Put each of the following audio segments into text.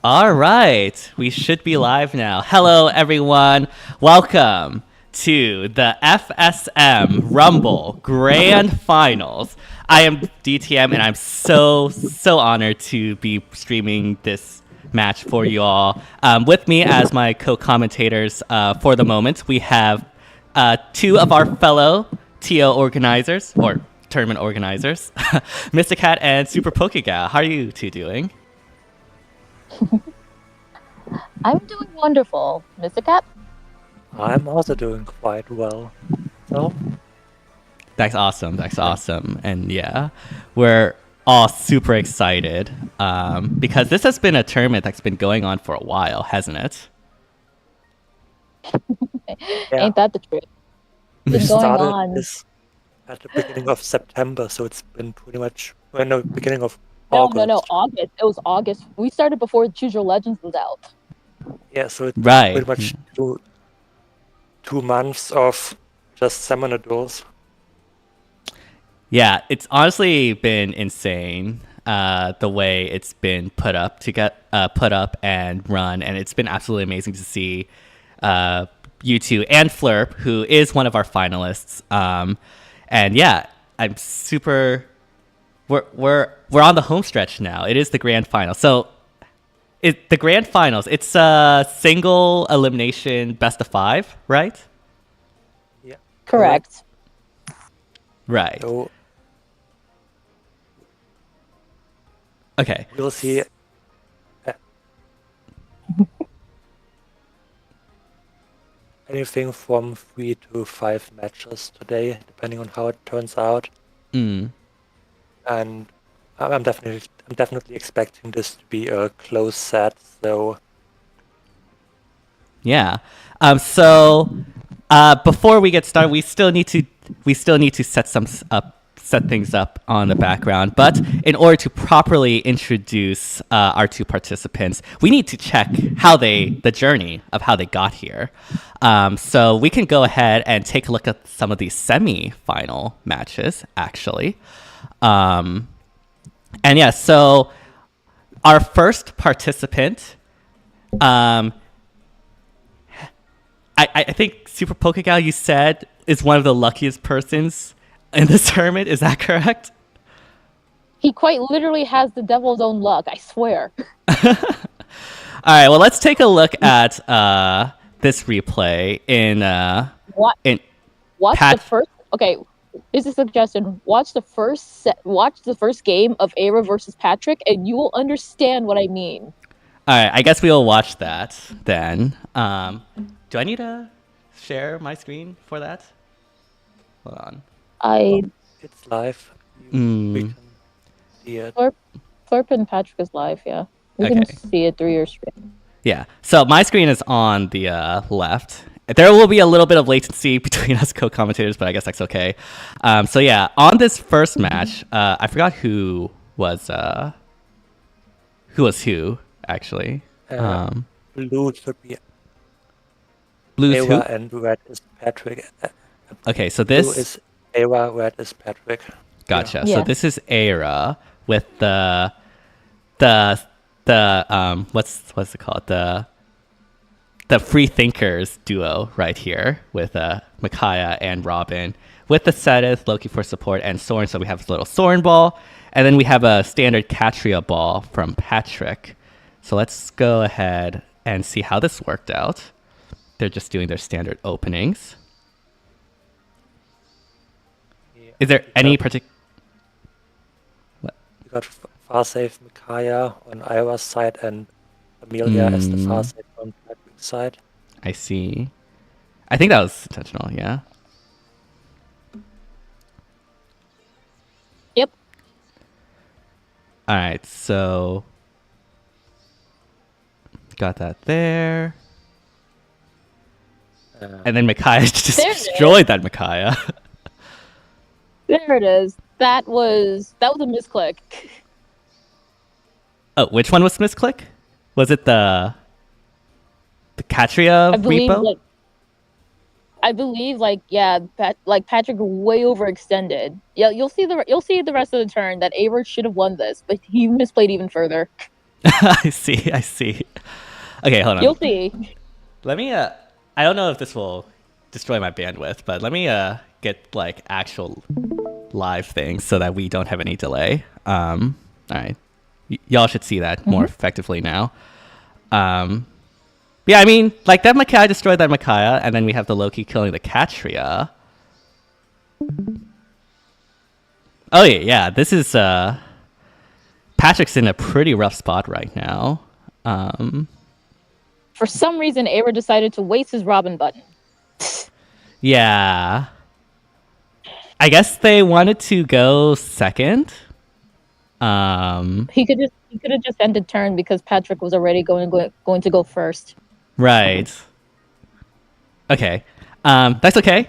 All right, we should be live now. Hello, everyone. Welcome to the FSM Rumble Grand Finals. I am DTM, and I'm so honored to be streaming this match for you all. With me as my co-commentators for the moment, we have two of our fellow TO organizers, or tournament organizers, Mr. Cat and Super Pokegal. How are you two doing? I'm doing wonderful, Mr. Cat. I'm also doing quite well. So That's awesome. And yeah, we're all super excited because this has been a tournament that's been going on for a while, hasn't it? yeah, Ain't that the truth? we Been going started on. this at the beginning of September, so it's been pretty much beginning of No, August. August. It was August. We started before Choose Your Legends was out. Yeah, so it's Right. pretty much 2 months of just summoner duels. Yeah, it's honestly been insane the way it's been put up and run, and it's been absolutely amazing to see you two and Flurp, who is one of our finalists. And yeah, I'm super. We're on the home stretch now. It is the grand final. So, the grand finals. It's a single elimination best of 5, right? Yeah, Correct. Right. So Okay. we'll see. Anything from 3 to 5 matches today, depending on how it turns out. Mm. And I'm definitely expecting this to be a close set. So Yeah. So before we get started, we still need to set things up on the background. But in order to properly introduce our two participants, we need to check the journey of how they got here. So we can go ahead and take a look at some of these semi-final matches, actually. And yeah, so our first participant, I think Super Pokegal, you said, is one of the luckiest persons in this tournament. Is that correct? He quite literally has the devil's own luck, I swear. All right, well, let's take a look at this replay in Watch Pat- the first. Okay, here's a suggestion. Watch the first game of Era versus Patrick, and you will understand what I mean. All right, I guess we will watch that then. Do I need to share my screen for that? Hold on. it's live. We can see it. Flurp and Patrick is live, yeah. We Okay. can see it through your screen. Yeah, so my screen is on the left. There will be a little bit of latency between us co-commentators, but I guess that's okay. So yeah, on this first match, I forgot who was who actually. Blue should be Blue's who? Era and red is Patrick. Okay, so Blue this is Era, red is Patrick. gotcha. Yeah. So this is Era with the what's it called, the Free Thinkers duo right here with Micaiah and Robin, with the Sethith, Loki for support, and Soren. So we have a little Soren ball, and then we have a standard Katria ball from Patrick. So let's go ahead and see how this worked out. They're just doing their standard openings. Yeah. Is there any particular? You got Farsafe Micaiah on Ira's side and Amelia as the Farsafe on Patrick's side. I see. I think that was intentional, yeah. Yep. All right, so got that there. And then Micaiah just There it is. destroyed that Micaiah. There it is. That was a misclick. Oh, which one was misclick? Was it the Katria I believe, repo? I believe, Patrick way overextended. Yeah, you'll see the rest of the turn that Avery should have won this, but he misplayed even further. I see. I see. Okay, hold on. You'll see. Let me. I don't know if this will destroy my bandwidth, but let me get like actual live things so that we don't have any delay. All right, y'all should see that more effectively now. Yeah, I mean, like that Micaiah destroyed that Micaiah, and then we have the Loki killing the Katria. Oh yeah. This is Patrick's in a pretty rough spot right now. For some reason, Aira decided to waste his Robin button. Yeah. I guess they wanted to go second. He could have just ended turn because Patrick was already going to go first. Right. Okay. That's okay.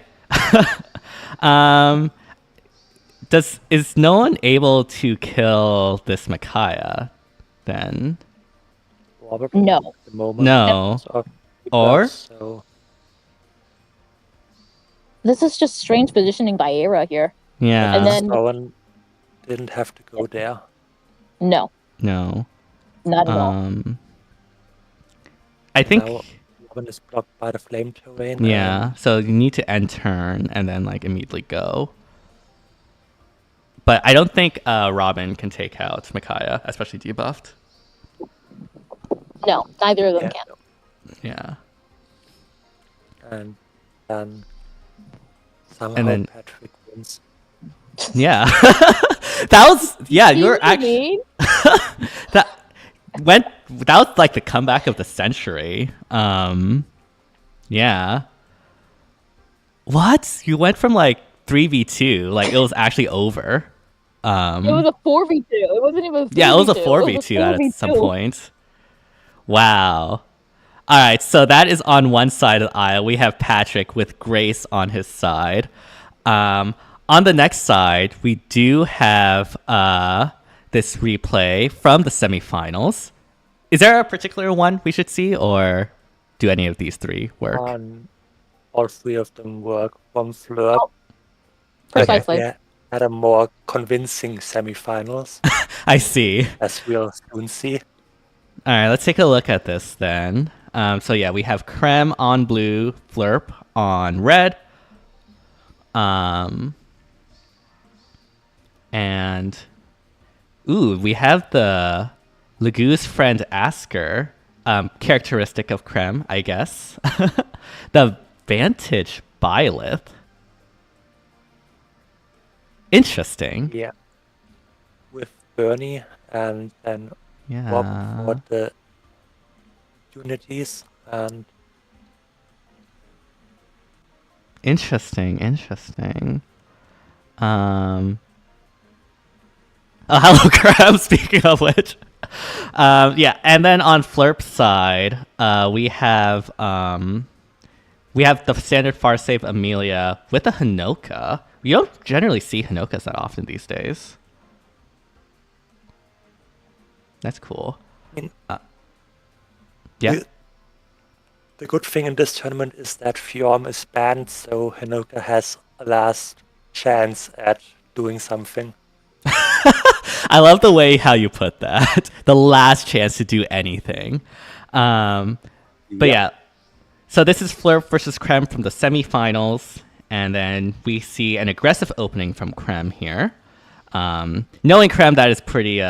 Is no one able to kill this Micaiah then? Probably No. at the moment. No. So, Or? so This is just strange positioning by Aira here. Yeah. And then Someone didn't have to go there. no, No. not at all. I think Now Robin is blocked by the flame terrain. yeah. So you need to end turn and then like immediately go. But I don't think Robin can take out Micaiah, especially debuffed. No, neither of them Yeah, can. no. Yeah. And then somehow then- Patrick wins. Yeah. That was yeah, See you're what I actually mean? that was like the comeback of the century. Yeah. What? You went from like 3v2, like it was actually over. It was a 4v2. It wasn't even a 3v2. Yeah, it was a 4v2 at some point. Wow. All right, so that is on one side of the aisle. We have Patrick with Grace on his side. On the next side, we do have this replay from the semifinals. Is there a particular one we should see, or do any of these three work? All three of them work from Flirt. Precisely. Yeah, had a more convincing semifinals, I see. as we'll soon see. All right, let's take a look at this then. So yeah, we have Creme on blue, Flurp on red. And ooh, we have the Lagoo's friend Asker, characteristic of Creme, I guess. The Vantage Byleth. Interesting. Yeah. With Bernie and then Rob Yeah. for the unities and Interesting. Oh, hello, Crab. Speaking of which, yeah, and then on Flurp's side, we have the standard far save Amelia with a Hinoka. We don't generally see Hinokas that often these days. That's cool. I mean, Yeah. the good thing in this tournament is that Fjorm is banned, so Hinoka has a last chance at doing something. I love the way how you put that. The last chance to do anything. But yeah. So this is Flurp versus Creme from the semifinals. And then we see an aggressive opening from Creme here. Knowing Creme, that is pretty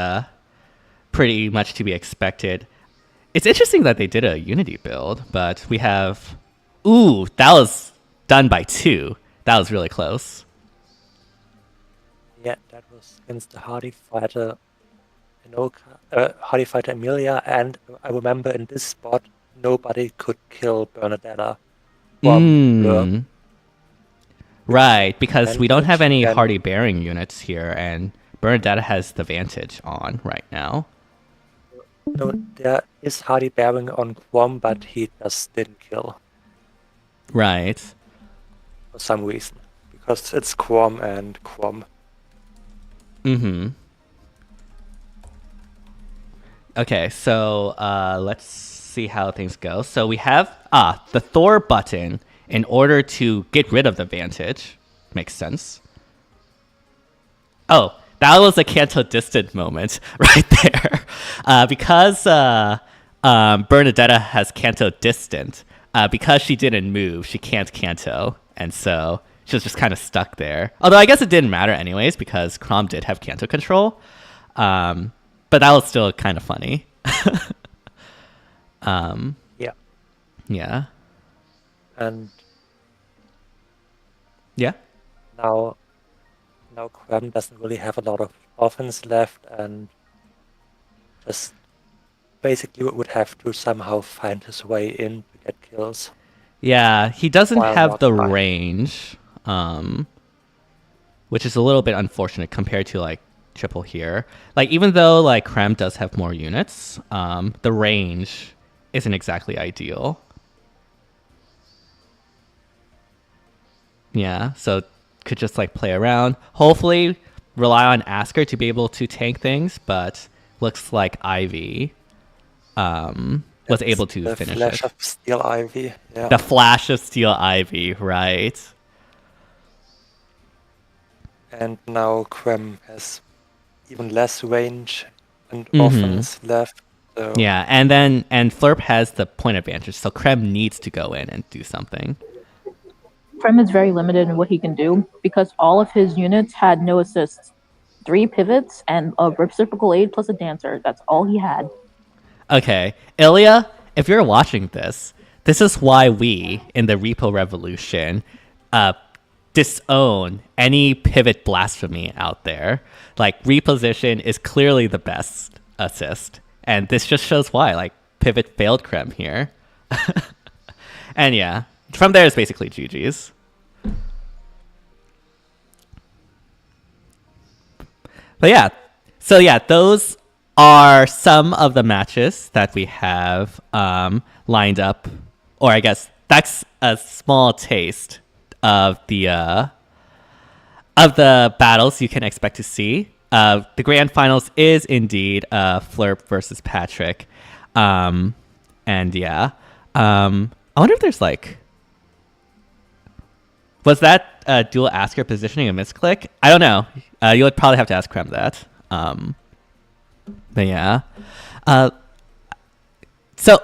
much to be expected. It's interesting that they did a Unity build, but we have... Ooh, that was done by 2. That was really close. Yeah, that was against the Hardy Fighter Hinoka, Hardy Fighter Amelia, and I remember in this spot, nobody could kill Bernadetta from Blur. Right, because we don't have any And- Hardy bearing units here, and Bernadetta has the Vantage on right now. No, there is Hardy bearing on Quam, but he just didn't kill Right. for some reason. Because it's Quam and Quam. Mm-hmm. Okay, so let's see how things go. So we have the Thor button in order to get rid of the Vantage. Makes sense. Oh, that was a Kanto distant moment right there. Because Bernadetta has Kanto distant, because she didn't move, she can't Kanto, and so she was just kind of stuck there. Although I guess it didn't matter anyways because Crom did have Kanto control, but that was still kind of funny. Yeah. Yeah. And Yeah. now Quem doesn't really have a lot of offense left, and just basically would have to somehow find his way in to get kills. Yeah, he doesn't While have not the dying. range, which is a little bit unfortunate compared to like Triple here. Like even though like Krem does have more units, the range isn't exactly ideal. Yeah, so could just like play around. Hopefully rely on Asker to be able to tank things, but looks like Ivy was able to the finish flash it. of Steel Ivy. Yeah. The flash of Steel Ivy, right? And now Quem has even less range and Mhm. offense left. So Yeah, and Flurp has the point advantage, so Krem needs to go in and do something. Prem is very limited in what he can do because all of his units had no assists. 3 pivots and a reciprocal aid plus a dancer. That's all he had. Okay, Ilya, if you're watching this, this is why we in the Repo Revolution disown any pivot blasphemy out there. Like reposition is clearly the best assist, and this just shows why. Like pivot failed Krem here, and yeah, from there is basically GG's. But yeah, so yeah, those are some of the matches that we have lined up, or I guess that's a small taste of the battles you can expect to see. The grand finals is indeed Flurp versus Patrick, and yeah, I wonder if there's like, was that dual Asker positioning a misclick? I don't know. You would probably have to ask Krem that. But yeah. So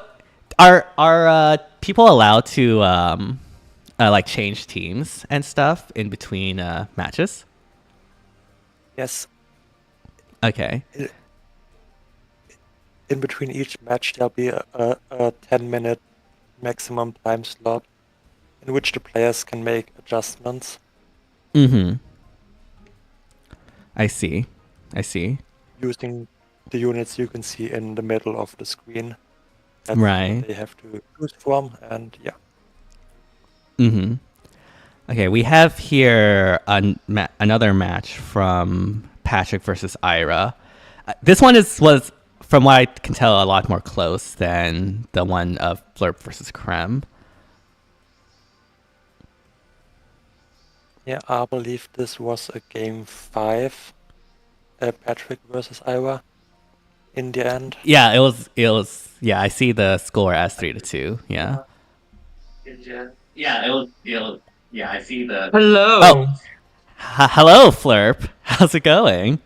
are people allowed to like change teams and stuff in between matches? yes, Okay. in between each match there'll be a 10-minute maximum time slot in which the players can make adjustments. Mm-hmm. I see. Using the units you can see in the middle of the screen. That's Right. what they have to choose from, and yeah. Mm-hmm. Okay, we have here another match from Patrick versus Ira. This one was, from what I can tell, a lot more close than the one of Flurp versus Krem. Yeah, I believe this was a game 5, Patrick versus Ira, in the end. Yeah, it was. Yeah, I see the score as 3-2. Yeah. Yeah, it was. Yeah, I see the. Hello. Oh. Hello, Flurp. How's it going?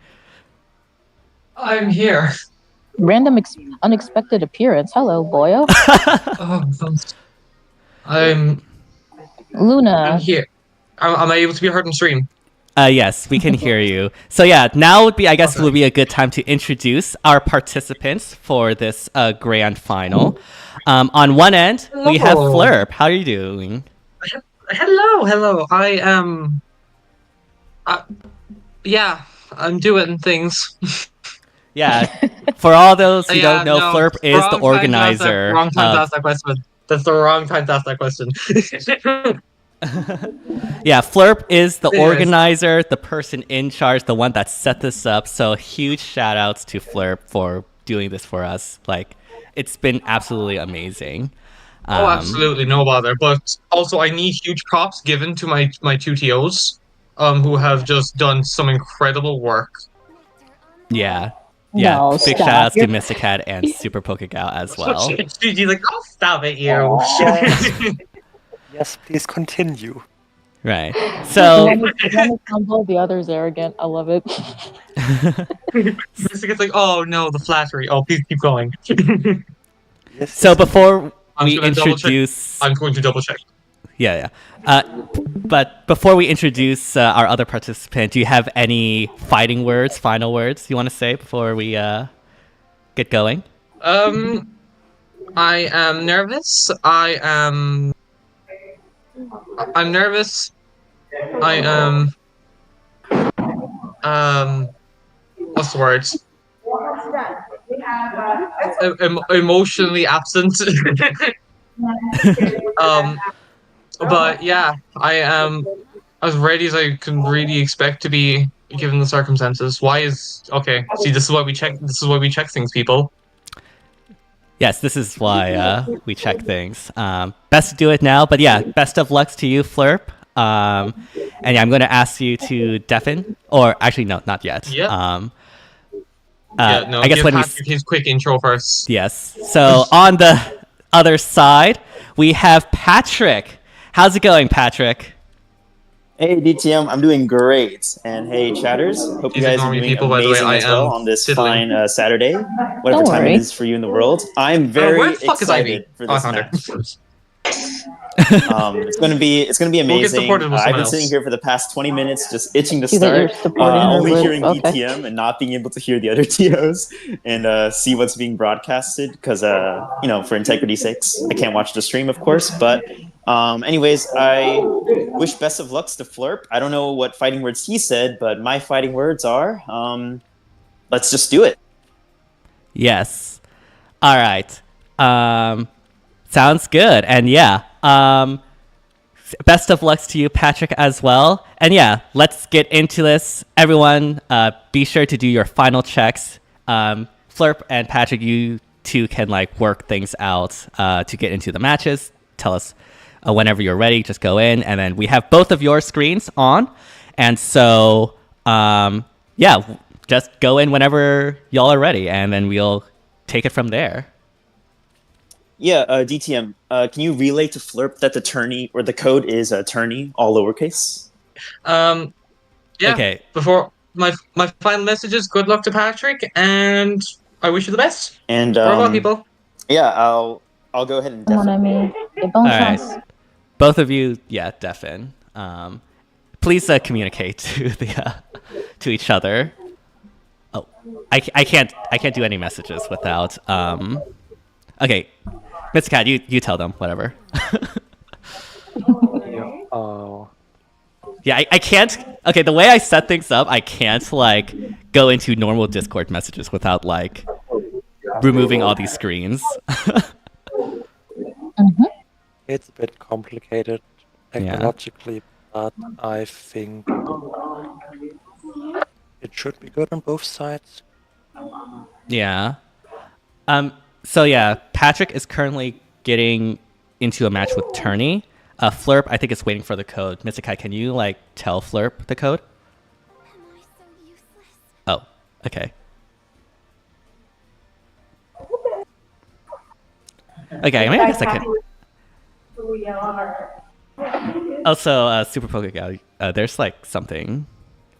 I'm here. Random unexpected appearance. Hello, boyo. I'm Luna. here. Am I able to be heard on stream? Yes, we can hear you. So yeah, now would be, I guess, Okay. would be a good time to introduce our participants for this grand final. On one end, we have Hello. Flurp. How are you doing? Hello. I am. Yeah, I'm doing things. Yeah, for all those who Yeah, don't know, no, Flurp is the organizer. Wrong time to of- ask that question. That's the wrong time to ask that question. Yeah, Flurp is the Yes. organizer, the person in charge, the one that set this up. So huge shout outs to Flurp for doing this for us. Like, it's been absolutely amazing. Oh, absolutely, no bother. But also, I need huge props given to my two TOs, who have just done some incredible work. Yeah. No, Big stop. shout outs to You're- Mysticat and Super Pokegal as well. She's like, oh, stop it, you. Aw. Yes, please continue. Right. One So is humble, the other is arrogant. I love it. It's like, oh no, the flattery. Oh, please keep going. Yes, so yes, indeed. before I'm we just gonna double check. introduce, I'm going to double check. yeah. But before we introduce our other participant, do you have any fighting words, final words you want to say before we get going? I am nervous. I'm nervous. I am what's the word? Emotionally absent. um, but yeah, I am as ready as I can really expect to be given the circumstances. Why is okay? See, this is why we check. This is why we check things, people. Yes, this is why we check things. Best to do it now, but yeah, best of lucks to you, Flurp. And yeah, I'm going to ask you to deafen, or actually, no, not yet. Yep. I guess give when Patrick his quick intro first. yes. So on the other side, we have Patrick. How's it going, Patrick? Hey DTM, I'm doing great. And hey chatters, hope you Please guys ignore are me, doing people, by the way, amazing I as well am on this fiddling. fine Saturday, whatever Don't time worry. it is for you in the world. I'm Where very the fuck is Ivy? excited for Oh, I this found her. match. It's gonna be We'll get amazing. supported with I've someone been sitting else. here for the past 20 minutes just itching to See that you're start, supporting her only with- hearing okay. DTM and not being able to hear the other TOs and see what's being broadcasted because for integrity's sakes, I can't watch the stream, of course. But anyways, I wish best of lucks to Flurp. I don't know what fighting words he said, but my fighting words are let's just do it. Yes. All right. Sounds good. And yeah, best of lucks to you, Patrick, as well. And yeah, let's get into this. Everyone, be sure to do your final checks. Flurp and Patrick, you two can work things out to get into the matches. Tell us whenever you're ready. Just go in, and then we have both of your screens on. And so, yeah, just go in whenever y'all are ready, and then we'll take it from there. Yeah, DTM, can you relay to Flurp that the tourney or the code is tourney, all lowercase? Yeah. Okay. Before my final message is good luck to Patrick, and I wish you the best. And What about people? yeah, I'll go ahead and definitely. All right. Both of you, yeah, deafen. Please communicate to the to each other. Oh, I can't do any messages without. Okay, Mr. Cat, you tell them whatever. Oh, Yeah, I can't. Okay, the way I set things up, I can't go into normal Discord messages without removing all these screens. it's a bit complicated technologically, but I think it should be good on both sides. Yeah. So yeah, Patrick is currently getting into a match with Turney. Flurp, I think, is waiting for the code. Mystikai, can you tell Flurp the code? Oh, okay. Okay, maybe I guess I can. Also, Super Poke Gal, there's something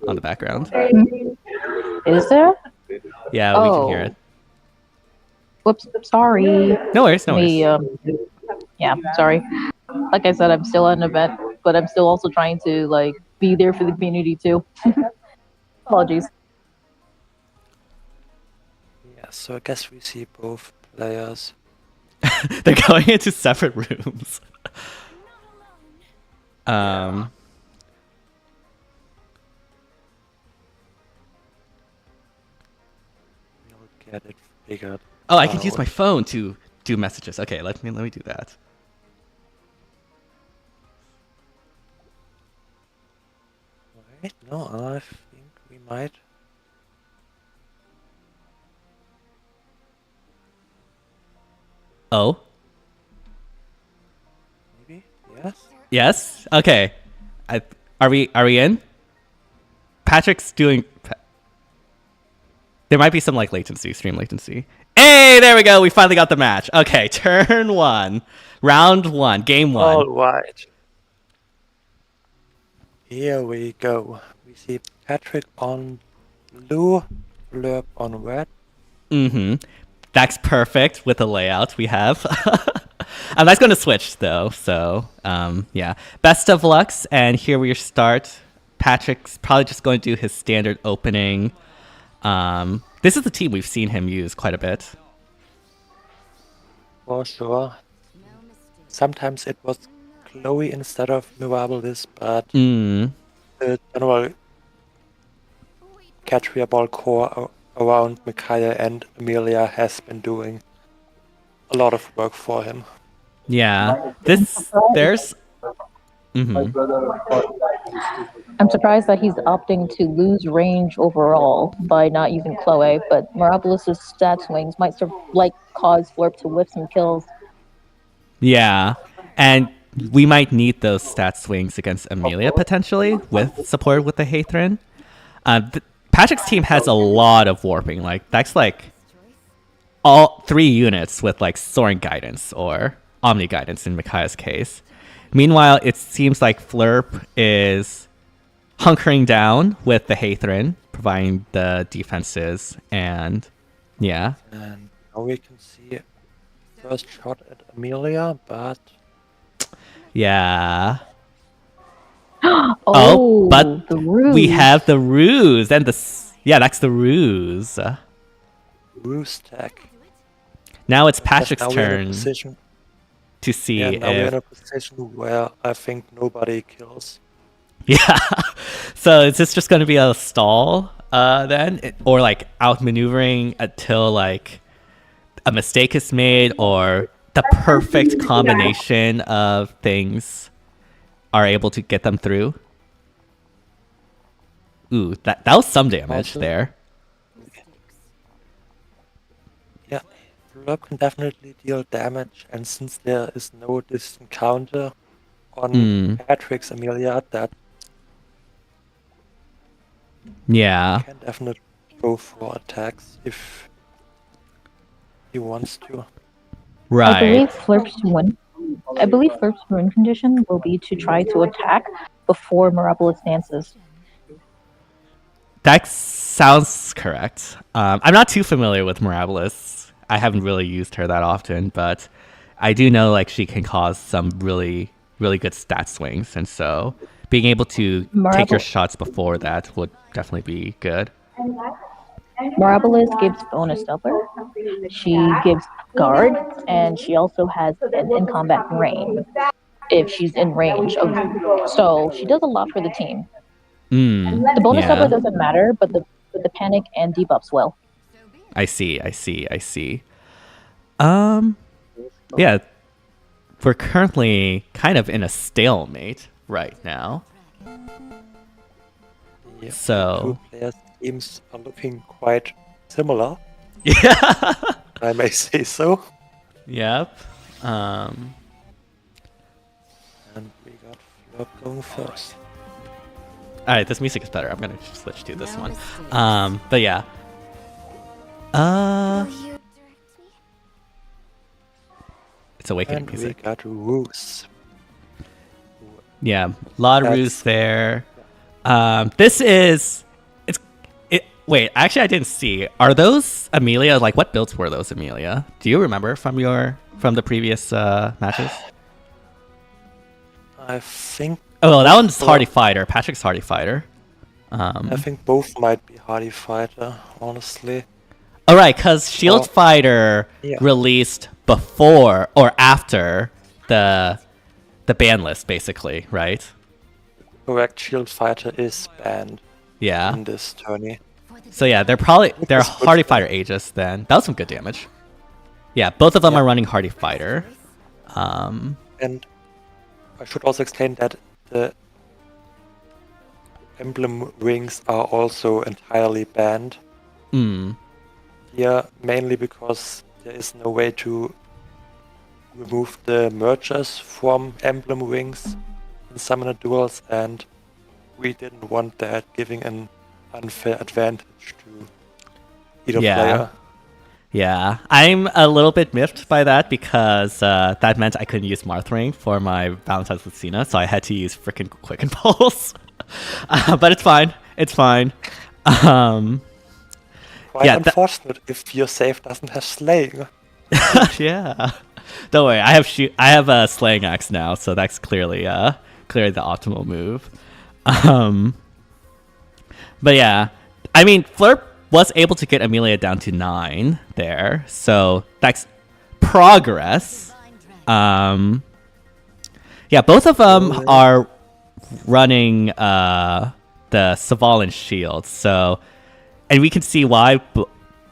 on the background. Is there? Yeah, we can hear it. Whoops, sorry. No worries, no worries. Yeah, sorry. Like I said, I'm still at an event, but I'm still also trying to be there for the community too. Apologies. Yeah, so I guess we see both players. They're going into separate rooms. Um. We'll get it figured. Oh, I can use out. my phone to do messages. Okay, let me do that. Wait, no, I think we might. Oh, Maybe? Yes? yes. Okay. Are we in? Patrick's doing. There might be some latency, stream latency. Hey, there we go. We finally got the match. Okay, turn one, round one, game one. All right. Here we go. We see Patrick on blue, Blurb on red. Mm-hmm. That's perfect with the layout we have. That's going to switch though, so yeah. Best of lucks, and here we start. Patrick's probably just going to do his standard opening. This is the team we've seen him use quite a bit. For sure. Sometimes it was Chloe instead of Mirabilis, but the general Catria Ball core around Micaiah and Amelia has been doing a lot of work for him. Yeah, there's. Mm-hmm. I'm surprised that he's opting to lose range overall by not using Chloe, but Mirabilis' stat swings might cause Flurp to whip some kills. Yeah, and we might need those stat swings against Amelia potentially with support with the Hathrin. Patrick's team has a lot of warping. Like that's like all 3 units with like Soaring Guidance or Omni Guidance in Micaiah's case. Meanwhile, it seems like Flurp is hunkering down with the Hathrin, providing the defenses, and yeah. And now we can see first shot at Amelia, but Yeah. But but the ruse. we have the ruse and that's the ruse. Ruse tech. Now it's Yes, Patrick's now we're in a turn position. to see Yeah, now we're if in a position where I think nobody kills. yeah. So is this just going to be a stall then, or like outmaneuvering until like a mistake is made or the perfect combination of things are able to get them through? Ooh, that was some damage Also- there. Yeah, Flurp can definitely deal damage, and since there is no distant counter on Patrick's Amelia, that Yeah. can definitely go for attacks if he wants to. I believe Right. Flurp's win condition will be to try to attack before Mirabilis dances. That sounds correct. I'm not too familiar with Mirabilis. I haven't really used her that often, but I do know like she can cause some really, really good stat swings, and so being able to take your shots before that would definitely be good. Mirabilis gives bonus doubler. She gives guard, and she also has an in combat rain if she's in range of. So she does a lot for the team. The bonus Yeah. doubler doesn't matter, but the panic and debuffs will. I see. Yeah, we're currently kind of in a stalemate right now. Yeah, So two players' teams are looking quite similar, yeah. I may say so. Yep. And we got Flurp going first. All right, this music is better. I'm gonna switch to this one. But yeah. It's awakening And music. we got Ruse. Yeah, a lot of That's- ruse there. This is wait, actually I didn't see. Are those Amelia, like what builds were those Amelia? Do you remember from the previous matches? I think Oh, that one's Hardy Fighter. Patrick's Hardy Fighter. I think both might be Hardy Fighter, honestly. All right, because Shield Fighter yeah. released before or after the ban list, basically, right? Correct, Shield Fighter is banned Yeah. in this tourney. So yeah, they're Hardy Fighter Aegis then. That was some good damage. Yeah, both of them are running Hardy Fighter. And I should also explain that the Emblem wings are also entirely banned. Here, mainly because there is no way to remove the mergers from Emblem wings in summoner duels, and we didn't want that, giving an unfair advantage to either player. Yeah, I'm a little bit miffed by that because that meant I couldn't use Marthring for my Valentine's Lucina, so I had to use frickin' Quick and Pulse. But it's fine. It's fine. Quite Yeah, unfortunate if your save doesn't have slaying. yeah. Don't worry. I have a slaying axe now, so that's clearly the optimal move. But yeah, I mean, Fleur was able to get Amelia down to 9 there, so that's progress. Yeah, both of them are running the Savalan shield, so, and we can see why.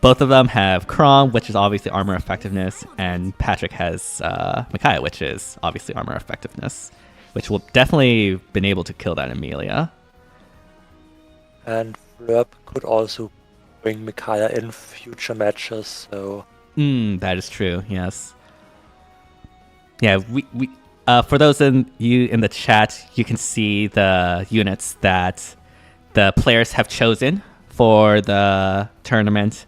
Both of them have Crom, which is obviously armor effectiveness, and Patrick has Micaiah, which is obviously armor effectiveness, which will definitely been able to kill that Amelia. And Flurp could also bring Micaiah in future matches, so... That is true, yes. Yeah, we for those in the chat, you can see the units that the players have chosen for the tournament.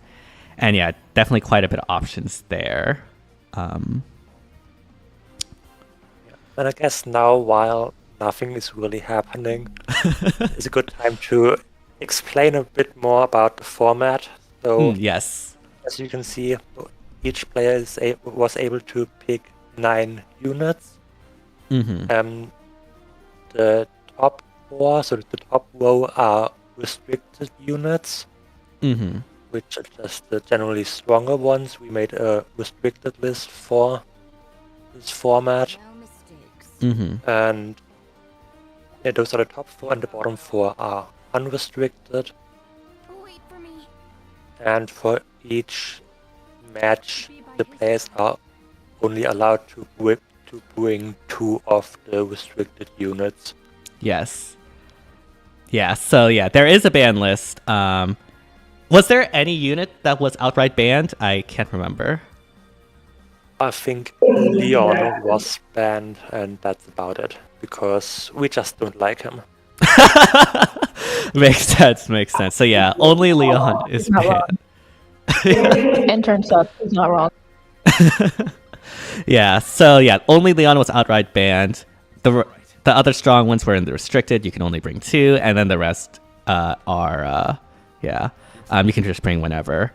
And yeah, definitely quite a bit of options there. And I guess now, while nothing is really happening, is a good time to explain a bit more about the format. So, yes. as you can see, each player was able to pick 9 units. Mm-hmm. The top 4, so the top row are restricted units. Mm-hmm. Which are just the generally stronger ones. We made a restricted list for this format. Mm-hmm. And yeah, those are the top 4, and the bottom 4 are unrestricted. Wait for me. And for each match, the players are only allowed to bring 2 of the restricted units. Yes. Yeah, so yeah, there is a ban list. Was there any unit that was outright banned? I can't remember. I think Leon was banned, and that's about it, because we just don't like him. Makes sense. So yeah, only Leon is Not banned. Intern sucks. He's not wrong. Yeah, so yeah, only Leon was outright banned. The other strong ones were in the restricted. You can only bring 2, and then the rest are you can just bring whenever.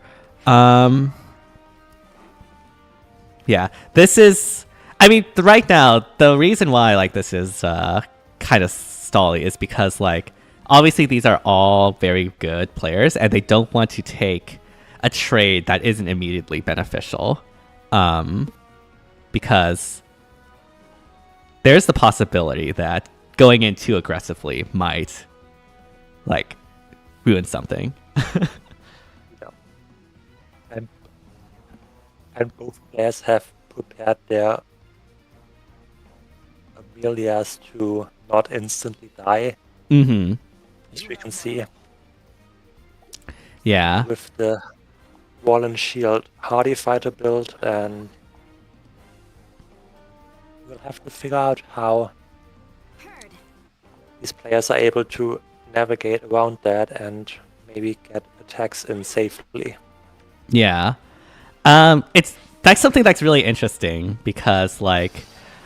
Yeah, this is. I mean, right now the reason why like this is kind of stally is because like obviously these are all very good players, and they don't want to take a trade that isn't immediately beneficial, because there's the possibility that going in too aggressively might like ruin something. And both players have prepared their Amelias to not instantly die, Mm-hmm. as we can see. Yeah. With the Wall and Shield Hardy Fighter build, and we'll have to figure out how these players are able to navigate around that and maybe get attacks in safely. Yeah. That's something that's really interesting because like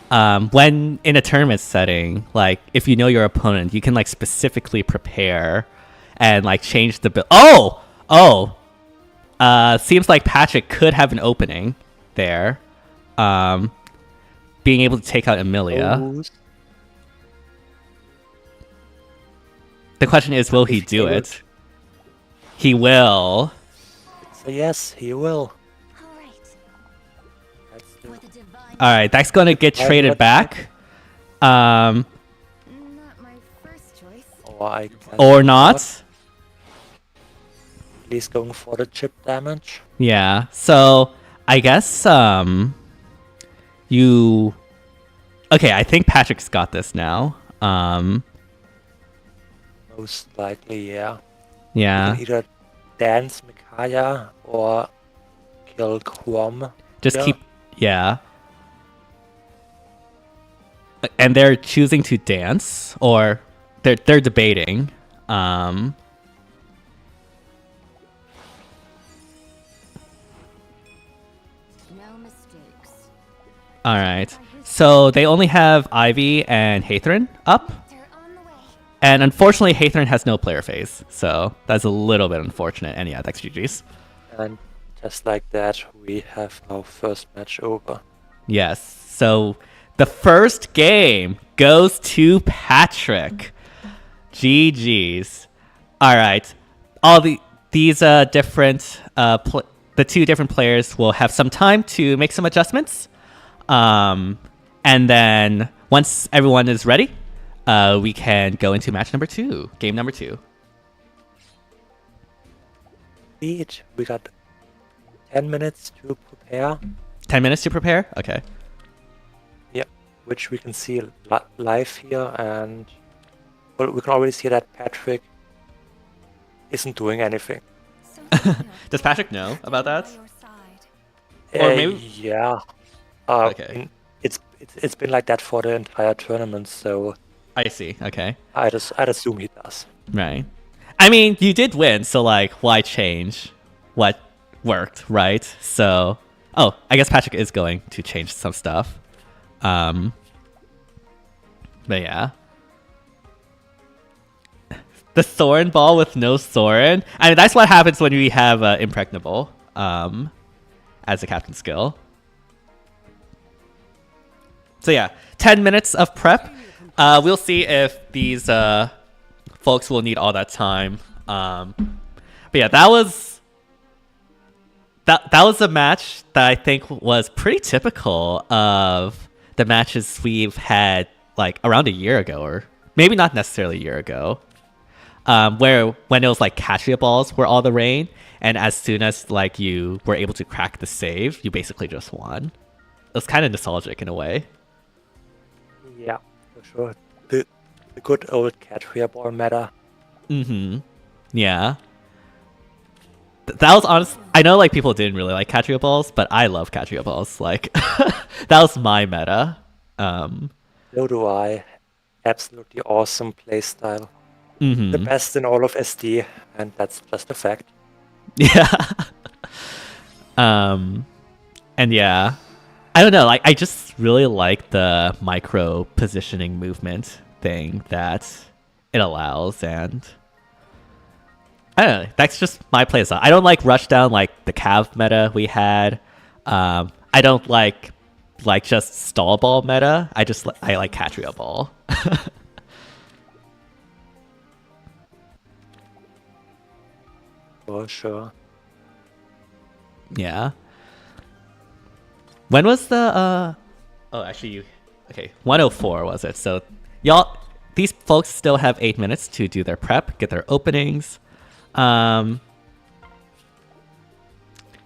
when in a tournament setting, like if you know your opponent, you can like specifically prepare and like change the build. Seems like Patrick could have an opening there. Being able to take out Amelia. The question is, will he do it? He will. So yes, he will. Alright, that's going to get traded back. Not my first choice. Or not. He's going for the chip damage. Yeah, so I guess you... Okay, I think Patrick's got this now. Most likely, yeah. Yeah. You can either dance Micaiah or kill Quom. Just keep... Yeah. And they're choosing to dance, or they're debating. No mistakes. Alright. So they only have Ivy and Hathrin up. They're on the way. And unfortunately, Hathorn has no player phase, so that's a little bit unfortunate. And yeah, that's GG's. And just like that, we have our first match over. Yes. So the first game goes to Patrick. GG's. All right. These different the two different players will have some time to make some adjustments. And then once everyone is ready, we can go into match number 2, game number 2. We got 10 minutes to prepare. 10 minutes to prepare? Okay. Yep, which we can see live here, and well, we can already see that Patrick isn't doing anything. Does Patrick know about that? Or maybe- Yeah. Okay. It's been like that for the entire tournament, so I see. Okay. I'd assume he does. Right. I mean, you did win, so like, why change what worked, right? So, I guess Patrick is going to change some stuff. But yeah. The Thorin ball with no Thorin. I mean, that's what happens when we have Impregnable as a captain skill. So yeah, 10 minutes of prep. We'll see if these folks will need all that time. But yeah, that was a match that I think was pretty typical of the matches we've had like around a year ago, or maybe not necessarily a year ago. Where when it was like Catria balls were all the rain, and as soon as like you were able to crack the save, you basically just won. It was kind of nostalgic in a way. Yeah, for sure. The good old Catria ball meta. Mm-hmm. Yeah. That was honest. I know like people didn't really like Catria balls, but I love Catria balls. Like that was my meta. So do I. Absolutely awesome playstyle. Mm-hmm. The best in all of SD, and that's just a fact. Yeah. And yeah, I don't know. Like, I just really like the micro positioning movement thing that it allows, and I don't know. That's just my playstyle. I don't like rushdown like the Cav meta we had. I don't like just stall ball meta. I like Catria ball. For sure. Yeah. When was the okay, 104 was it? So y'all, these folks still have 8 minutes to do their prep, get their openings.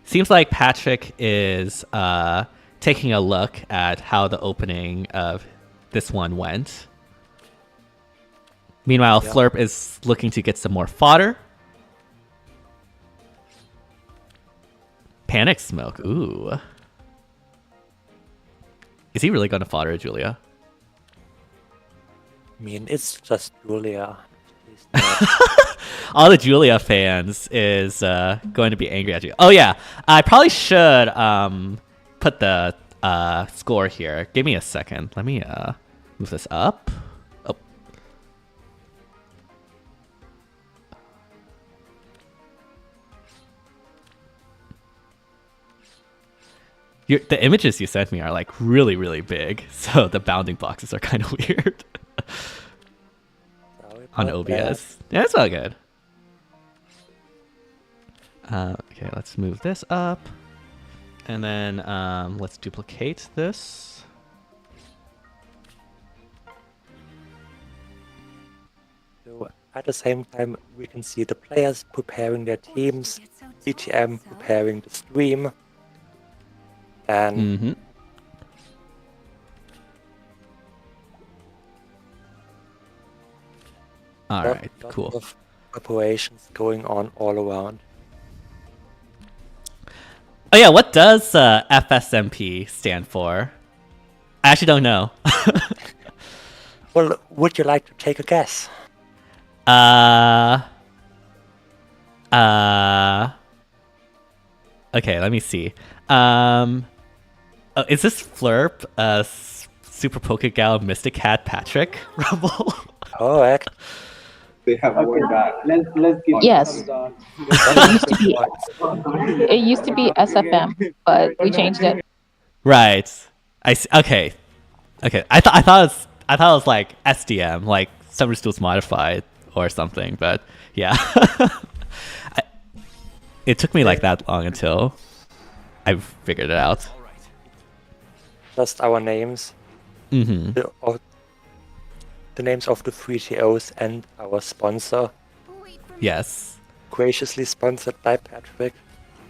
Seems like Patrick is taking a look at how the opening of this one went. Meanwhile, Yeah. Flurp is looking to get some more fodder. Panic Smoke, ooh. Is he really going to fodder Julia? I mean, it's just Julia. She's not- All the Julia fans is going to be angry at you. Oh yeah, I probably should put the score here. Give me a second. Let me move this up. Oh. The images you sent me are like really, really big, so the bounding boxes are kind of weird Sorry on about OBS. Yeah, it's all good. Okay, let's move this up, and then let's duplicate this. that. So at the same time, we can see the players preparing their teams, BTM preparing the stream, and Mm-hmm. All right, lots cool. of operations going on all around. Oh yeah, what does FSMP stand for? I actually don't know. Well, would you like to take a guess? Okay, let me see. Is this Flurp, Super Pokegal Mystic Cat Patrick Rumble? Correct. They have one back. Yes, That's used to be right. it used to be SFM, but we changed it. Right. Okay. Okay. I thought it was like SDM, like Summer Schools Modified or something. But yeah, it took me like that long until I figured it out. Just our names, Mm-hmm. the names of the 3TOs and our sponsor, Wait for me. Yes. graciously sponsored by Patrick.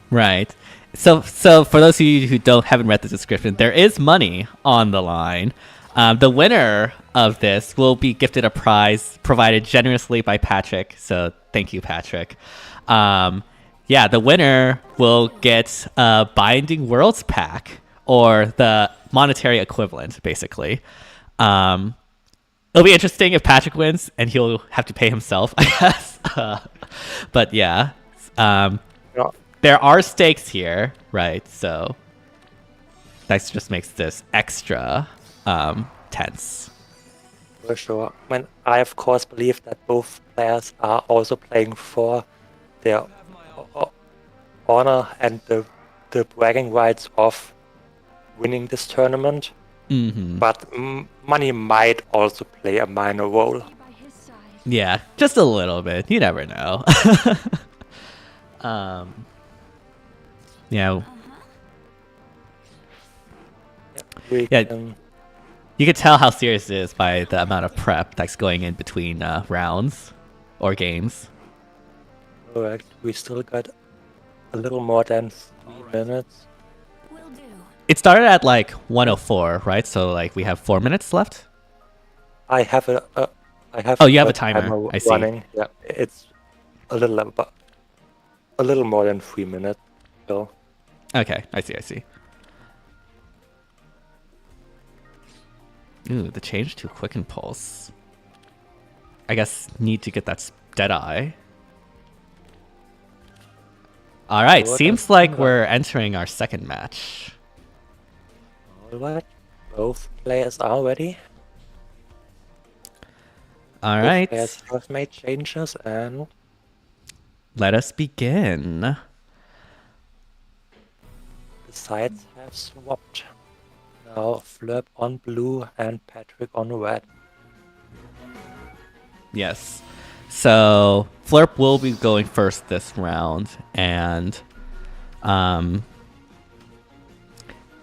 Right. So for those of you who haven't read the description, there is money on the line. The winner of this will be gifted a prize provided generously by Patrick. So thank you, Patrick. Yeah, the winner will get a Binding Worlds pack, or the monetary equivalent, basically. It'll be interesting if Patrick wins, and he'll have to pay himself, I guess. But yeah, Yeah, there are stakes here, right? So that just makes this extra tense. for sure. I of course believe that both players are also playing for their honor and the bragging rights of winning this tournament. Mm-hmm. But money might also play a minor role. By his side. Yeah, just a little bit. You never know. Yeah, We Yeah. can, you can tell how serious it is by the amount of prep that's going in between rounds or games. correct. We still got a little more than 3 minutes. Will do. It started at like 104, right? So like we have 4 minutes left. I have Oh, you have a timer. I see. running. Yeah, it's a little more than 3 minutes. So Okay, I see. Ooh, the change to Quicken Pulse. I guess need to get that Deadeye. Alright, What seems does like that- we're entering our second match. alright, both players are ready. Both Alright, players have made changes, and let us begin. the sides have swapped. Now Flurp on blue and Patrick on red. Yes. So Flurp will be going first this round, and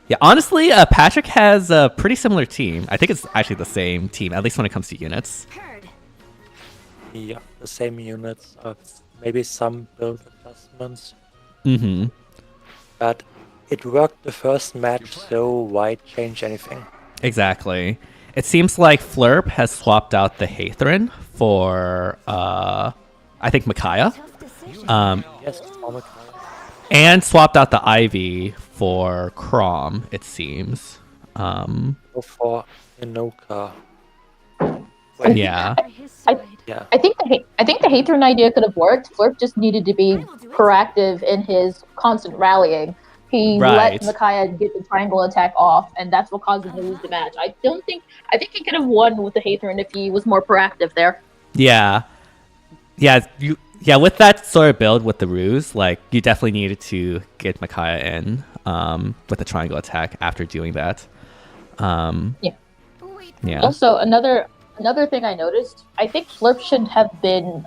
yeah, honestly, Patrick has a pretty similar team. I think it's actually the same team, at least when it comes to units. Heard. Yeah, the same units of maybe some build adjustments, Mm-hmm. but it worked the first match, so why change anything? Exactly. It seems like Flurp has swapped out the Hathrin for I think Micaiah. Tough decision. Yes, Omicron. And swapped out the Ivy for Crom, it seems. Go for Inoka. Wait, Yeah. By his side. yeah. I think the Hathorn idea could have worked. Flurp just needed to be proactive in his constant rallying. He Right. let Micaiah get the triangle attack off, and that's what caused him to lose the match. I think he could have won with the Hathorn if he was more proactive there. Yeah. Yeah, with that sort of build with the ruse, like you definitely needed to get Micaiah in with the triangle attack after doing that. Wait for Yeah. Also, another thing I noticed, I think Flurp should have been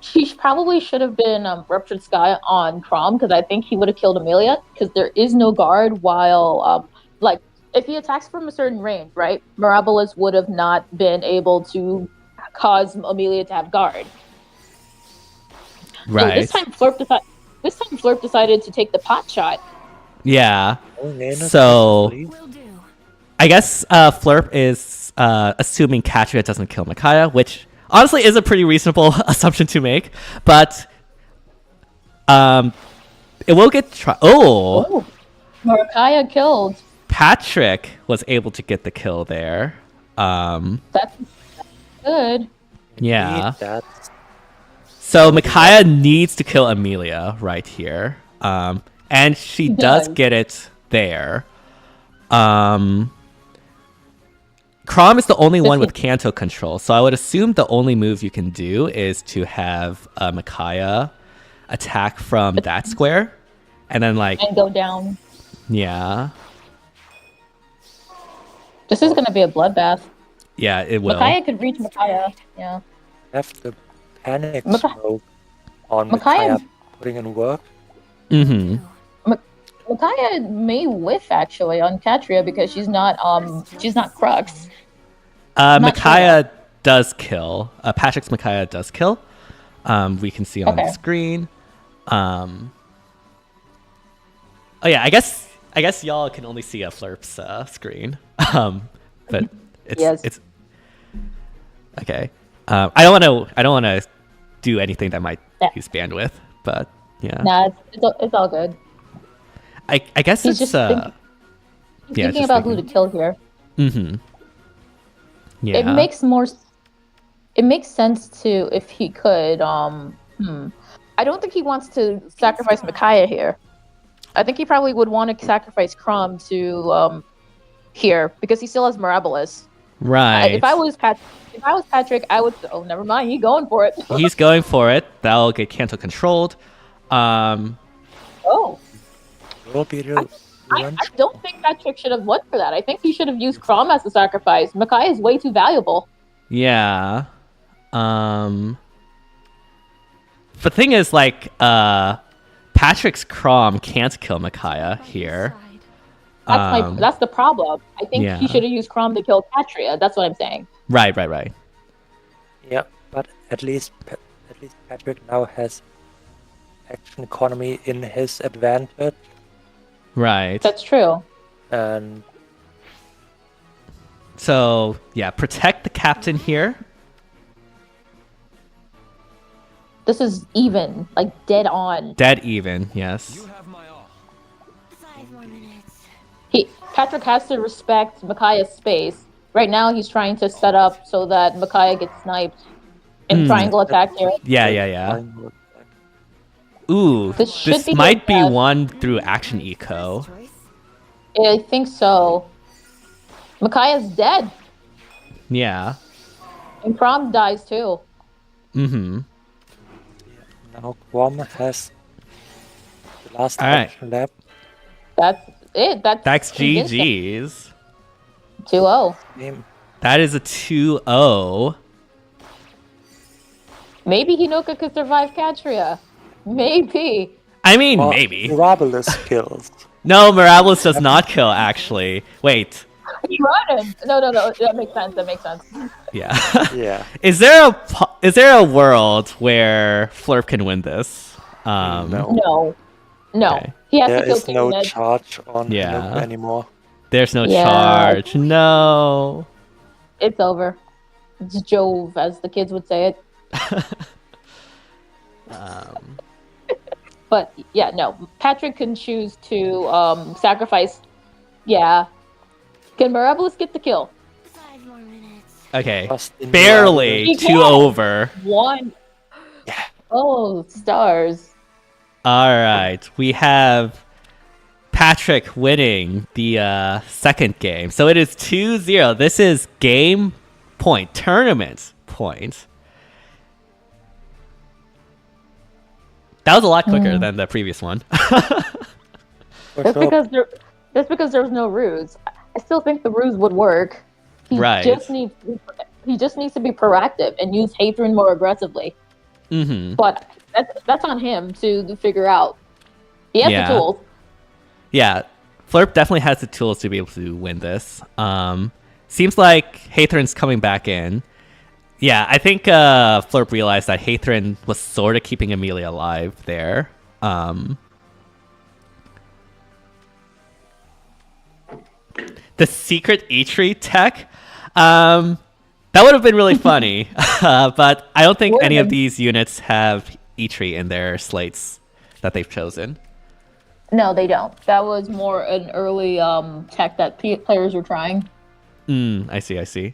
he probably should have been Ruptured Sky on Crom, because I think he would have killed Amelia, because there is no guard while like if he attacks from a certain range, right? Mirabolus would have not been able to cause Amelia to have guard. So Right. this time Flurp decided to take the pot shot. Yeah. Oh, Nana, So- please. Will do. I guess Flurp is assuming Katria doesn't kill Micaiah, which honestly is a pretty reasonable assumption to make. But it will get Oh, Micaiah killed. Patrick was able to get the kill there. That's good. Yeah. That's So Micaiah needs to kill Amelia right here. And she does does. get it there. Chrom is the only one Does with Kanto control, so I would assume the only move you can do is to have Micaiah attack from that square, and then like And go down. yeah, This is gonna be a bloodbath. yeah, it will. Micaiah could reach Micaiah. Yeah. Have the panic Micaiah- smoke on Micaiah- Micaiah putting in work. Mm-hmm. Micaiah may whiff actually on Katria because she's not Crux. Not sure Micaiah does kill. Patrick's Micaiah does kill. We can see on the Okay. screen. Oh yeah, I guess y'all can only see a Flurp's but it's Yes. it's okay. I don't want to do anything that might Yeah. use bandwidth, but yeah. Nah, it's all good. I guess He's it's just thinking, he's yeah, thinking just about who to kill here. Mm-hmm. Yeah. It makes sense to if he could. I don't think he wants to sacrifice Micaiah here. I think he probably would want to sacrifice Crumb to here because he still has Mirabilis. Right. If I was Patrick, I would. Oh, never mind. He's going for it. He's going for it. That'll get Kanto controlled. Oh, Will be the I don't think Patrick should have went for that. I think he should have used Crom as the sacrifice. Micaiah is way too valuable. Yeah. The thing is, like, Patrick's Crom can't kill Micaiah here. That's the problem. I think yeah. he should have used Crom to kill Katria. That's what I'm saying. Right. Yeah, but at least Patrick now has action economy in his advantage, Right. That's true. and So, yeah, protect the captain here. This is even, like dead on. Dead even, yes. 5 more minutes. Patrick has to respect Micaiah's space. Right now, he's trying to set up so that Micaiah gets sniped in triangle attack here. Yeah. Ooh, This should this be might be good. won through action eco. Choice. I think so. Micaiah's dead, Yeah. and Crom dies too. Mm-hmm. now Guam has the last All right. action lap. That's it. That's convincing. GG's. 2-0. Game. That is a 2-0. Maybe Hinoka could survive Katria. Maybe. I mean, Well, maybe. Mirabilis kills. No, Mirabilis does not kill, actually. Wait. He running. No. That makes sense. Yeah. Yeah. Is there a world where Flurp can win this? No. No. Okay. He has There to kill is no Kingned. charge on Yeah. Hinoka anymore. There's no Yeah. charge. No. It's over. It's Jove, as the kids would say it. But yeah, no. Patrick can choose to sacrifice. Yeah. Can Mirabilis get the kill? 5 more minutes. Okay. Just in Barely. He 2 can. over. One. Yeah. Oh, stars. All right. We have Patrick winning the second game. So it is 2-0. This is game point, tournament point. That was a lot quicker than the previous one. For That's sure. because there was no ruse. I still think the ruse would work. He Right. just needs to be proactive and use Hathrin more aggressively. Mm-hmm. But that's on him to figure out. He has Yeah. the tools. Yeah, Flurp definitely has the tools to be able to win this. Seems like Hathrin's coming back in. Yeah, I think Flurp realized that Hathrin was sort of keeping Amelia alive there. The secret E-tree tech, that would have been really funny, but I don't think any of these units have E-tree in their slates that they've chosen. No, they don't. That was more an early tech that players were trying. I see.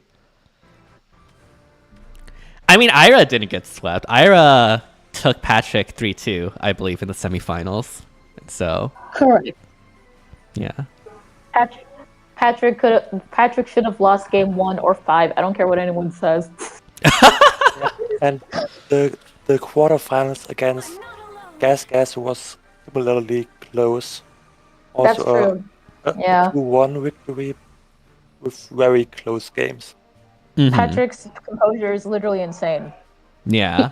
I mean, Ira didn't get swept. Ira took Patrick 3-2, I believe, in the semifinals. So, Correct. yeah. Patrick should have lost game 1 or 5. I don't care what anyone says. And the quarterfinals against Gas was similarly close. That's Also true. Yeah. a 2-1 victory with very close games. Mhm. Patrick's composure is literally insane. Yeah.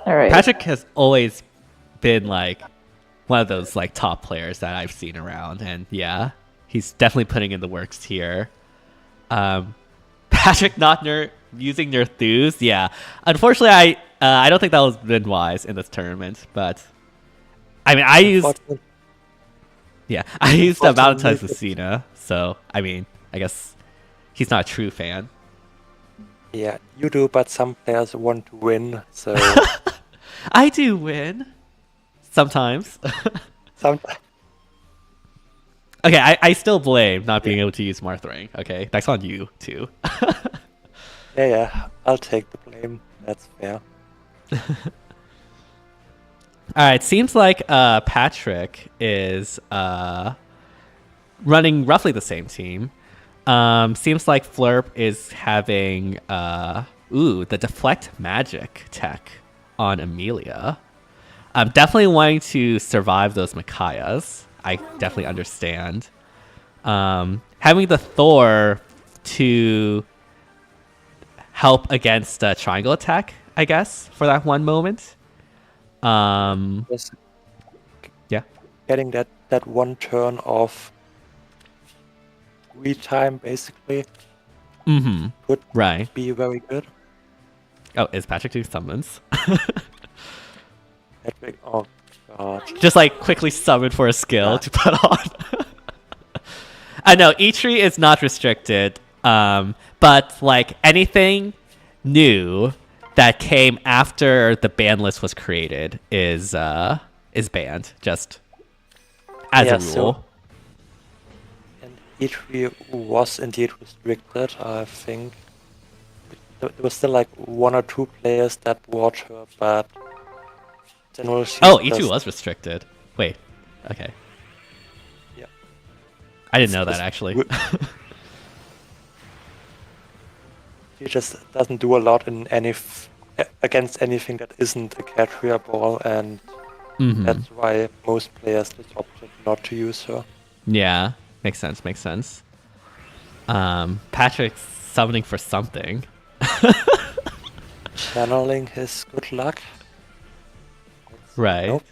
All right. Patrick has always been like one of those like top players that I've seen around, and yeah, he's definitely putting in the works here. Patrick not using Nerthus, yeah. Unfortunately, I don't think that was been wise in this tournament, but I mean, I used a Valentine's Lucina, so I mean, I guess he's not a true fan. Yeah, you do, but some players want to win, so I do win sometimes. sometimes. Okay, I still blame not being able to use Marthring. Okay, that's on you too. Yeah, I'll take the blame. That's fair. All right, seems like Patrick is running roughly the same team. Seems like Flurp is having the deflect magic tech on Amelia. I'm definitely wanting to survive those Micaiahs. I definitely understand. Having the Thor to help against a triangle attack, I guess, for that one moment. Yes. Yeah. Getting that one turn of time basically Mm-hmm. would Right. be very good. Oh, is Patrick doing summons? Patrick, oh god. Just like quickly summon for a skill to put on. I know E3 is not restricted, but like anything new that came after the ban list was created is banned, just as Yeah, a so- rule. And E3 was indeed restricted, I think. There was still like 1 or 2 players that bought her, but generally she Oh, E2 just- was restricted. Wait, okay. Yeah. I didn't know It's- that actually. She just doesn't do a lot in against anything that isn't a Catria ball, and Mhm. that's why most players just opted not to use her. Yeah, makes sense. Patrick's summoning for something. Channeling his good luck. Right. Nope.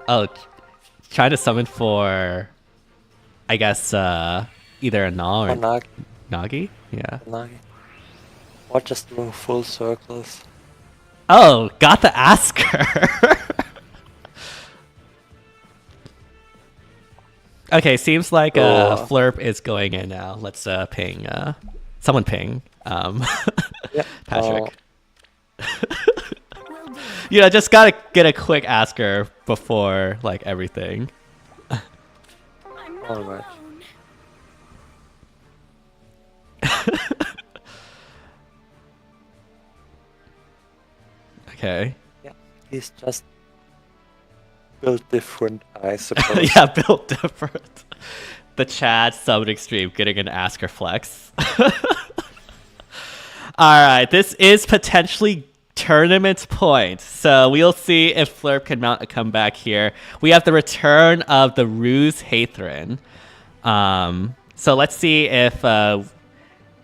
Oh, trying to summon for, I guess, either a Null Or or Nagi. Nagi? Yeah. Nagi. Or just doing full circles. Oh, got the Asker. Okay, seems like Flurp is going in now. Let's ping. Someone ping. Yeah. Patrick. You know, just gotta get a quick Asker before like everything. I'm not Alright. alone. Okay. He's just built different, I suppose. Yeah, built different. The Chad summoning stream getting an Asker flex. Alright, this is potentially tournament point. So we'll see if Flurp can mount a comeback here. We have the return of the Ruse Hathrin. So let's see if the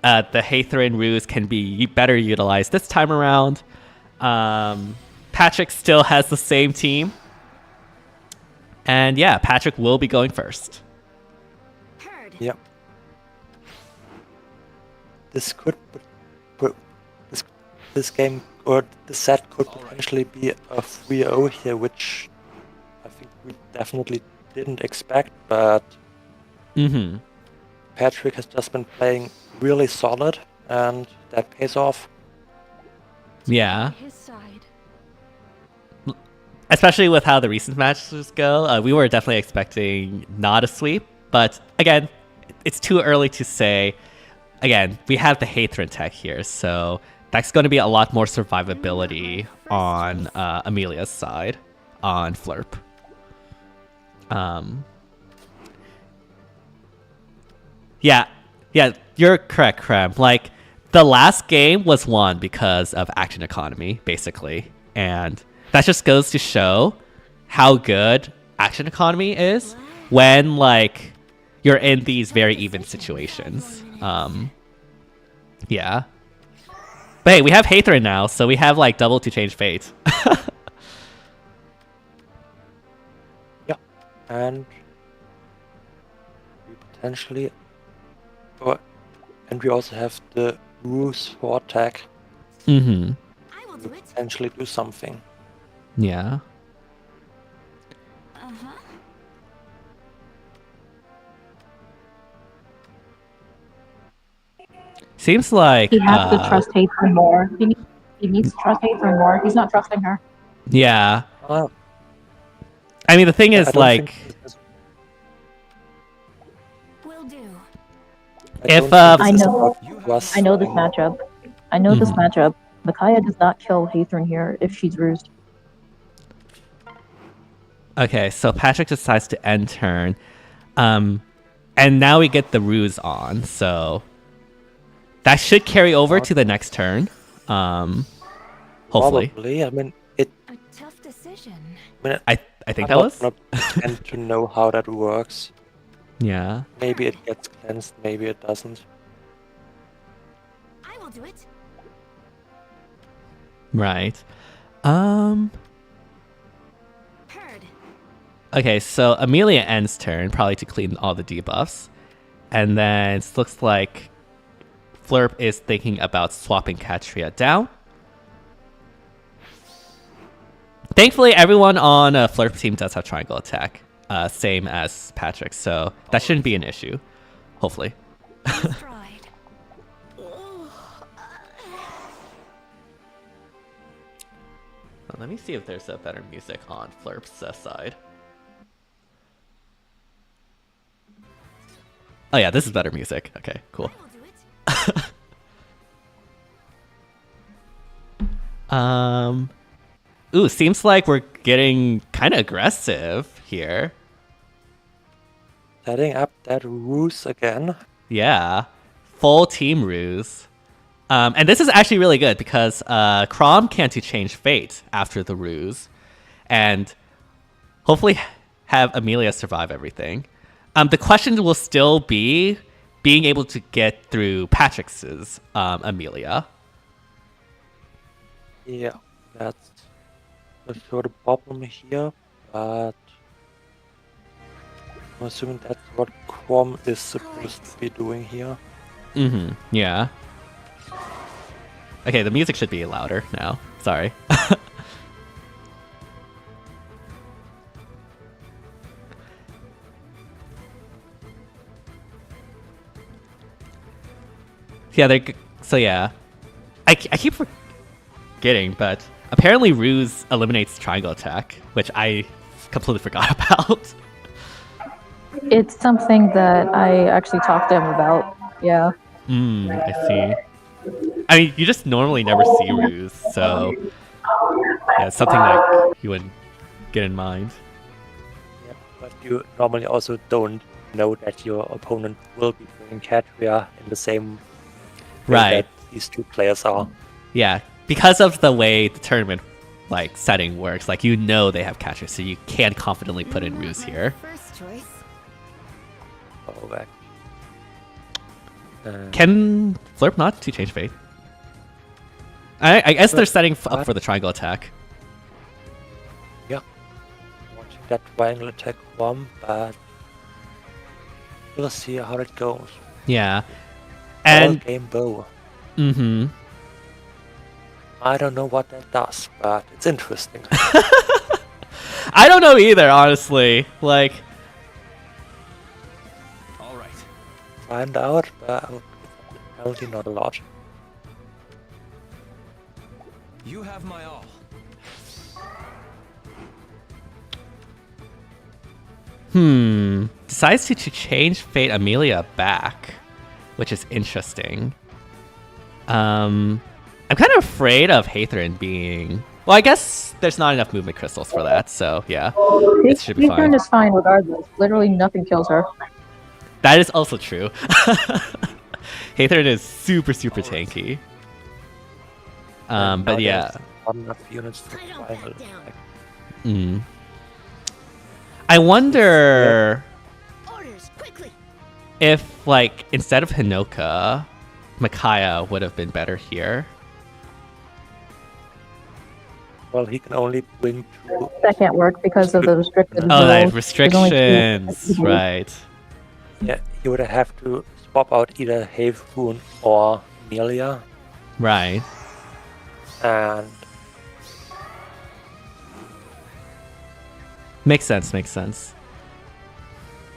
Hathrin Ruse can be better utilized this time around. Patrick still has the same team. And yeah, Patrick will be going first. Heard. Yep. This could, but this game or the set could potentially be a 3-0 here, which I think we definitely didn't expect. But Mm-hmm. Patrick has just been playing really solid, and that pays off. Yeah. His side. Especially with how the recent matches go, we were definitely expecting not a sweep. But again, it's too early to say. Again, we have the Hathrin tech here, so that's going to be a lot more survivability on Amelia's side. on Flurp. Yeah, you're correct, Krem. Like, the last game was won because of action economy, basically. And that just goes to show how good action economy is when, like, you're in these very even situations. Yeah. But hey, we have Hathrin now, so we have, like, double to change fate. Yeah, and we potentially... Oh, and we also have the ruse for attack Mm-hmm. I will to do it. potentially do something. Yeah. Uh-huh. Seems like... He has to trust Hathor more. He needs to trust Hathor more. He's not trusting her. Yeah. Uh, I mean, the thing I is, don't like... think this is- Will do. If, don't think I this is know. about Russ I know this or- matchup. I know this Mhm. matchup. Micaiah does not kill Hathor here if she's rused. Okay, so Patrick decides to end turn. And now we get the ruse on, so that should carry over to the next turn. Hopefully. Probably. I mean, it. A tough decision. I think that I'm was. not pretend to know how that works. Yeah. Maybe it gets cleansed. Maybe it doesn't. I will do it. Right. Heard. Okay, so Amelia ends turn, probably to clean all the debuffs. And then it looks like Flurp is thinking about swapping Katria down. Thankfully, everyone on Flurp team does have triangle attack, same as Patrick, so that shouldn't be an issue, hopefully. Stride. Let me see if there's a better music on Flurp's side. Oh yeah, this is better music. Okay, cool. I will do it. Ooh, seems like we're getting kind of aggressive here. Setting up that ruse again. Yeah, full team ruse. And this is actually really good because Crom can't change fate after the ruse, and hopefully have Amelia survive everything. The question will still be being able to get through Patrick's Amelia. Yeah, that's for sure the problem here, but I'm assuming that's what Quam is supposed to be doing here. Mm-hmm. Yeah. Okay, the music should be louder now. Sorry. Yeah, so yeah. I keep forgetting, but apparently Ruse eliminates triangle attack, which I completely forgot about. It's something that I actually talked to him about. Yeah. I see. I mean, you just normally never see Ruse, so yeah, it's something that you would get in mind. Yeah, but you normally also don't know that your opponent will be playing Katria in the same way Right. that these two players are. Yeah, because of the way the tournament like setting works, like you know they have catcher, so you can confidently put in Ruse here. First choice. Oh, back. Can Flurp not to change fate? I guess they're setting up for the triangle attack. Yeah. Watching that triangle attack bomb, but we'll see how it goes. Yeah, All and game bow. mm-hmm. I don't know what that does, but it's interesting. I don't know either, honestly. Like, All right. Find out, but apparently not a lot. You have my all. decides to change fate Amelia back, which is interesting. I'm kind of afraid of Hathrin being Well, I guess there's not enough movement crystals for that, so yeah, it should be fine. Haythorn is fine regardless. Literally nothing kills her. That is also true. Haythorn is super tanky. But yeah. Not enough units for final attack. I wonder Orders, quickly. if, like, instead of Hinoka, Micaiah would have been better here. Well, he can only bring 2. That can't work because of the restricted Oh, that rules. restrictions, There's only two. right. Yeah, he would have to swap out either Haythorn or Amelia. Right. And Makes sense.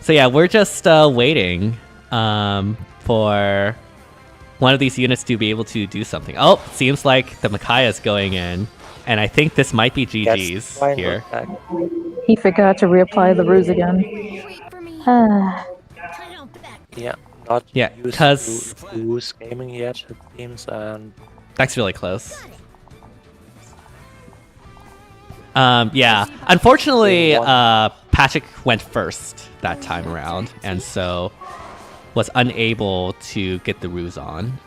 So yeah, we're just waiting for one of these units to be able to do something. Oh, seems like the Micaiah is going in, and I think this might be gets GG's final here. attack. He forgot to reapply the ruse again. Wait for me. Ah, I don't back. Yeah, not Yeah, used 'cause- to Who's gaming yet, it seems, and That's really close. Yeah, unfortunately, Patrick went first that time around, and so was unable to get the ruse on.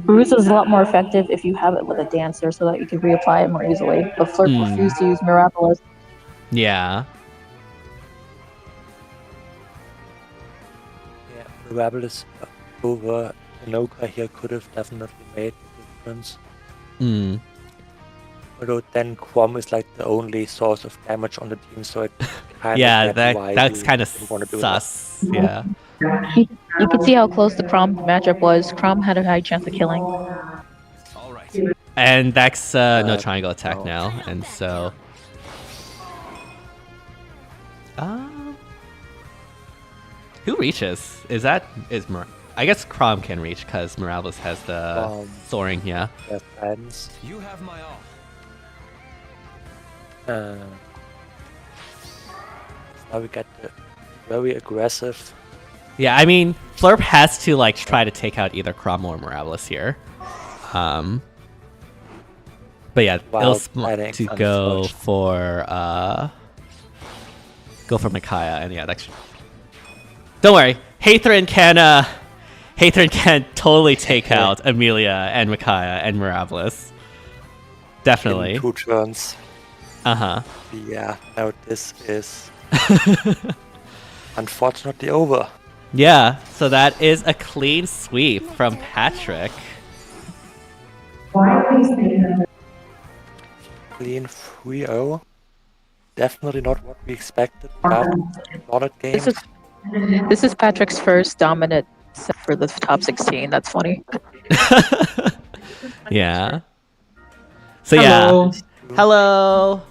ruse is a lot more effective if you have it with a dancer so that you can reapply it more easily. But Flirt refused to use Miraculous. Yeah. yeah, Mirabilis over Hinoka here could have definitely made the difference. Mm. Although then Quam is like the only source of damage on the team, so it kind Yeah, of gets why that's you kind of didn't wanna do that. sus. Yeah. You could see how close the Crom matchup was. Crom had a high chance of killing. All right. And that's no triangle no. attack now, and so. Who reaches? I guess Crom can reach because Morales has the soaring. Yeah. Yes, friends. You have my all. Now we get the very aggressive. Yeah, I mean, Flurp has to like try to take out either Crom or Morales here. But yeah, Wild it'll planning, to go unfortunately. for Micaiah, and yeah, that's. Don't worry, Haythorn can totally take out Amelia and Micaiah and Mirabilis. Definitely. In 2 turns. Uh-huh. Yeah, now this is unfortunately over. Yeah, so that is a clean sweep from Patrick. Clean 3-0. Definitely not what we expected after Solid games. This is Patrick's first dominant set for the top 16. That's funny. Yeah. So Hello. yeah. Hello.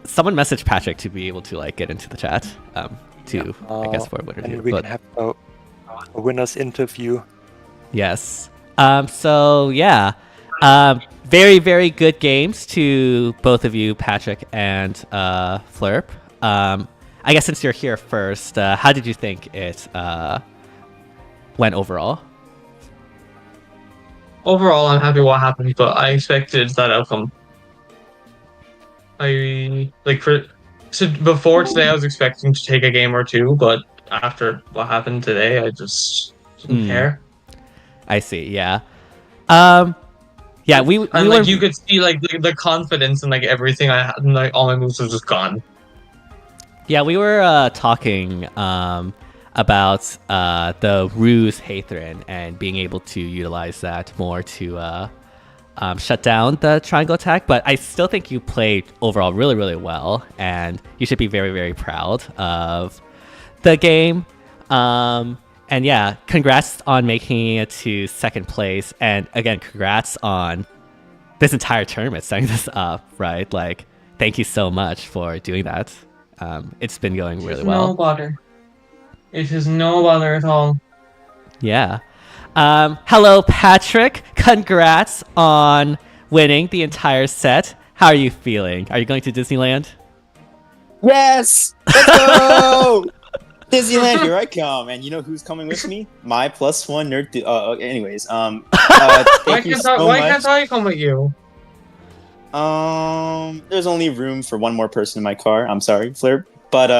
Someone messaged Patrick to be able to like get into the chat. I guess for a winner and too. we But can have a winner's interview. yes. So yeah. Very, very good games to both of you, Patrick and Flurp. I guess since you're here first, how did you think it went overall? Overall, I'm happy what happened, but I expected that outcome. Before today, I was expecting to take a game or two, but after what happened today, I just didn't care. I see. Yeah. Yeah. We And were, you could see like the confidence and like everything I had, and like all my moves were just gone. Yeah, we were talking about the ruse Haythorn and being able to utilize that more to shut down the triangle attack. But I still think you played overall really, really well, and you should be very, very proud of the game. And yeah, congrats on making it to second place, and again, congrats on this entire tournament, setting this up, right? Like, thank you so much for doing that. It's been going really well. No bother. It is no bother at all. Yeah. Hello, Patrick. Congrats on winning the entire set. How are you feeling? Are you going to Disneyland? Yes! Let's go! Disneyland, here I come, and you know who's coming with me? My +1 nerd. Anyways, Why thank you can't so I? Why much. can't I come with you? There's only room for one more person in my car. I'm sorry, Flirp, but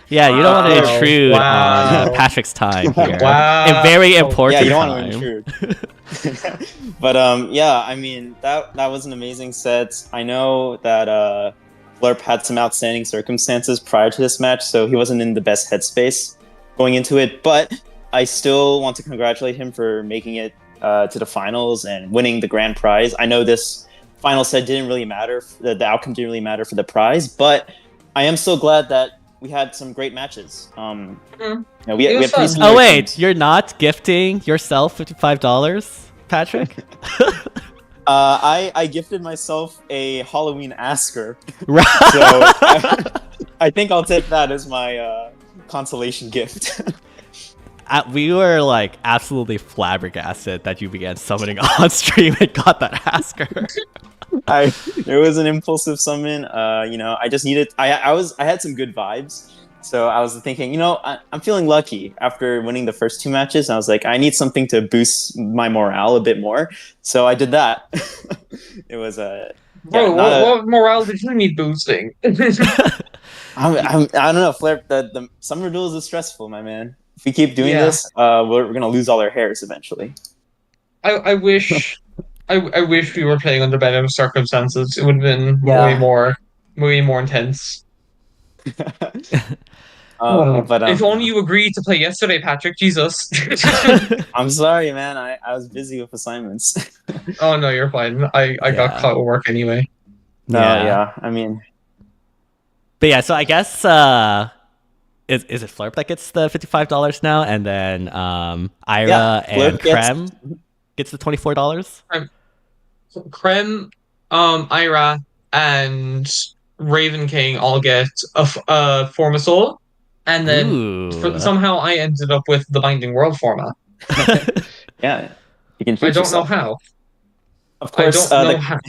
Yeah, you don't want to Wow. intrude on Wow. Patrick's time here. Wow. A very Oh, important yeah, you don't time. want to intrude. But yeah, I mean that was an amazing set. I know that Flurp had some outstanding circumstances prior to this match, so he wasn't in the best headspace going into it. But I still want to congratulate him for making it to the finals and winning the grand prize. I know this final set didn't really matter; the outcome didn't really matter for the prize, but I am so glad that we had some great matches. You know, we It had was pretty fun. similar Oh wait, teams. you're not gifting yourself $55, Patrick? I gifted myself a Halloween Asker, Right. so I think I'll take that as my consolation gift. We were like absolutely flabbergasted that you began summoning on stream and got that Asker. There was an impulsive summon. You know, I just needed. I had some good vibes, so I was thinking, you know, I'm feeling lucky after winning the first two matches. I was like, I need something to boost my morale a bit more, so I did that. It was a. Bro, what morale did you need boosting? I don't know, Flair. The summer duels is stressful, my man. If we keep doing Yeah. this, we're gonna lose all our hairs eventually. I wish I wish we were playing under better circumstances. It would have been Yeah. way more intense. But If only you agreed to play yesterday, Patrick. Jesus. I'm sorry, man. I was busy with assignments. Oh no, you're fine. I got Yeah. caught with work anyway. No, Yeah. yeah. I mean, But yeah, so I guess is it Flurp that gets the $55 now, and then Ira Yeah, and Flurp gets- Krem gets the $24? Krem, Ira, and Raven King all get a Forma Soul, and then Ooh. somehow I ended up with the Binding World Forma. yeah. You can I treat don't yourself. know how. Of course, I don't know how.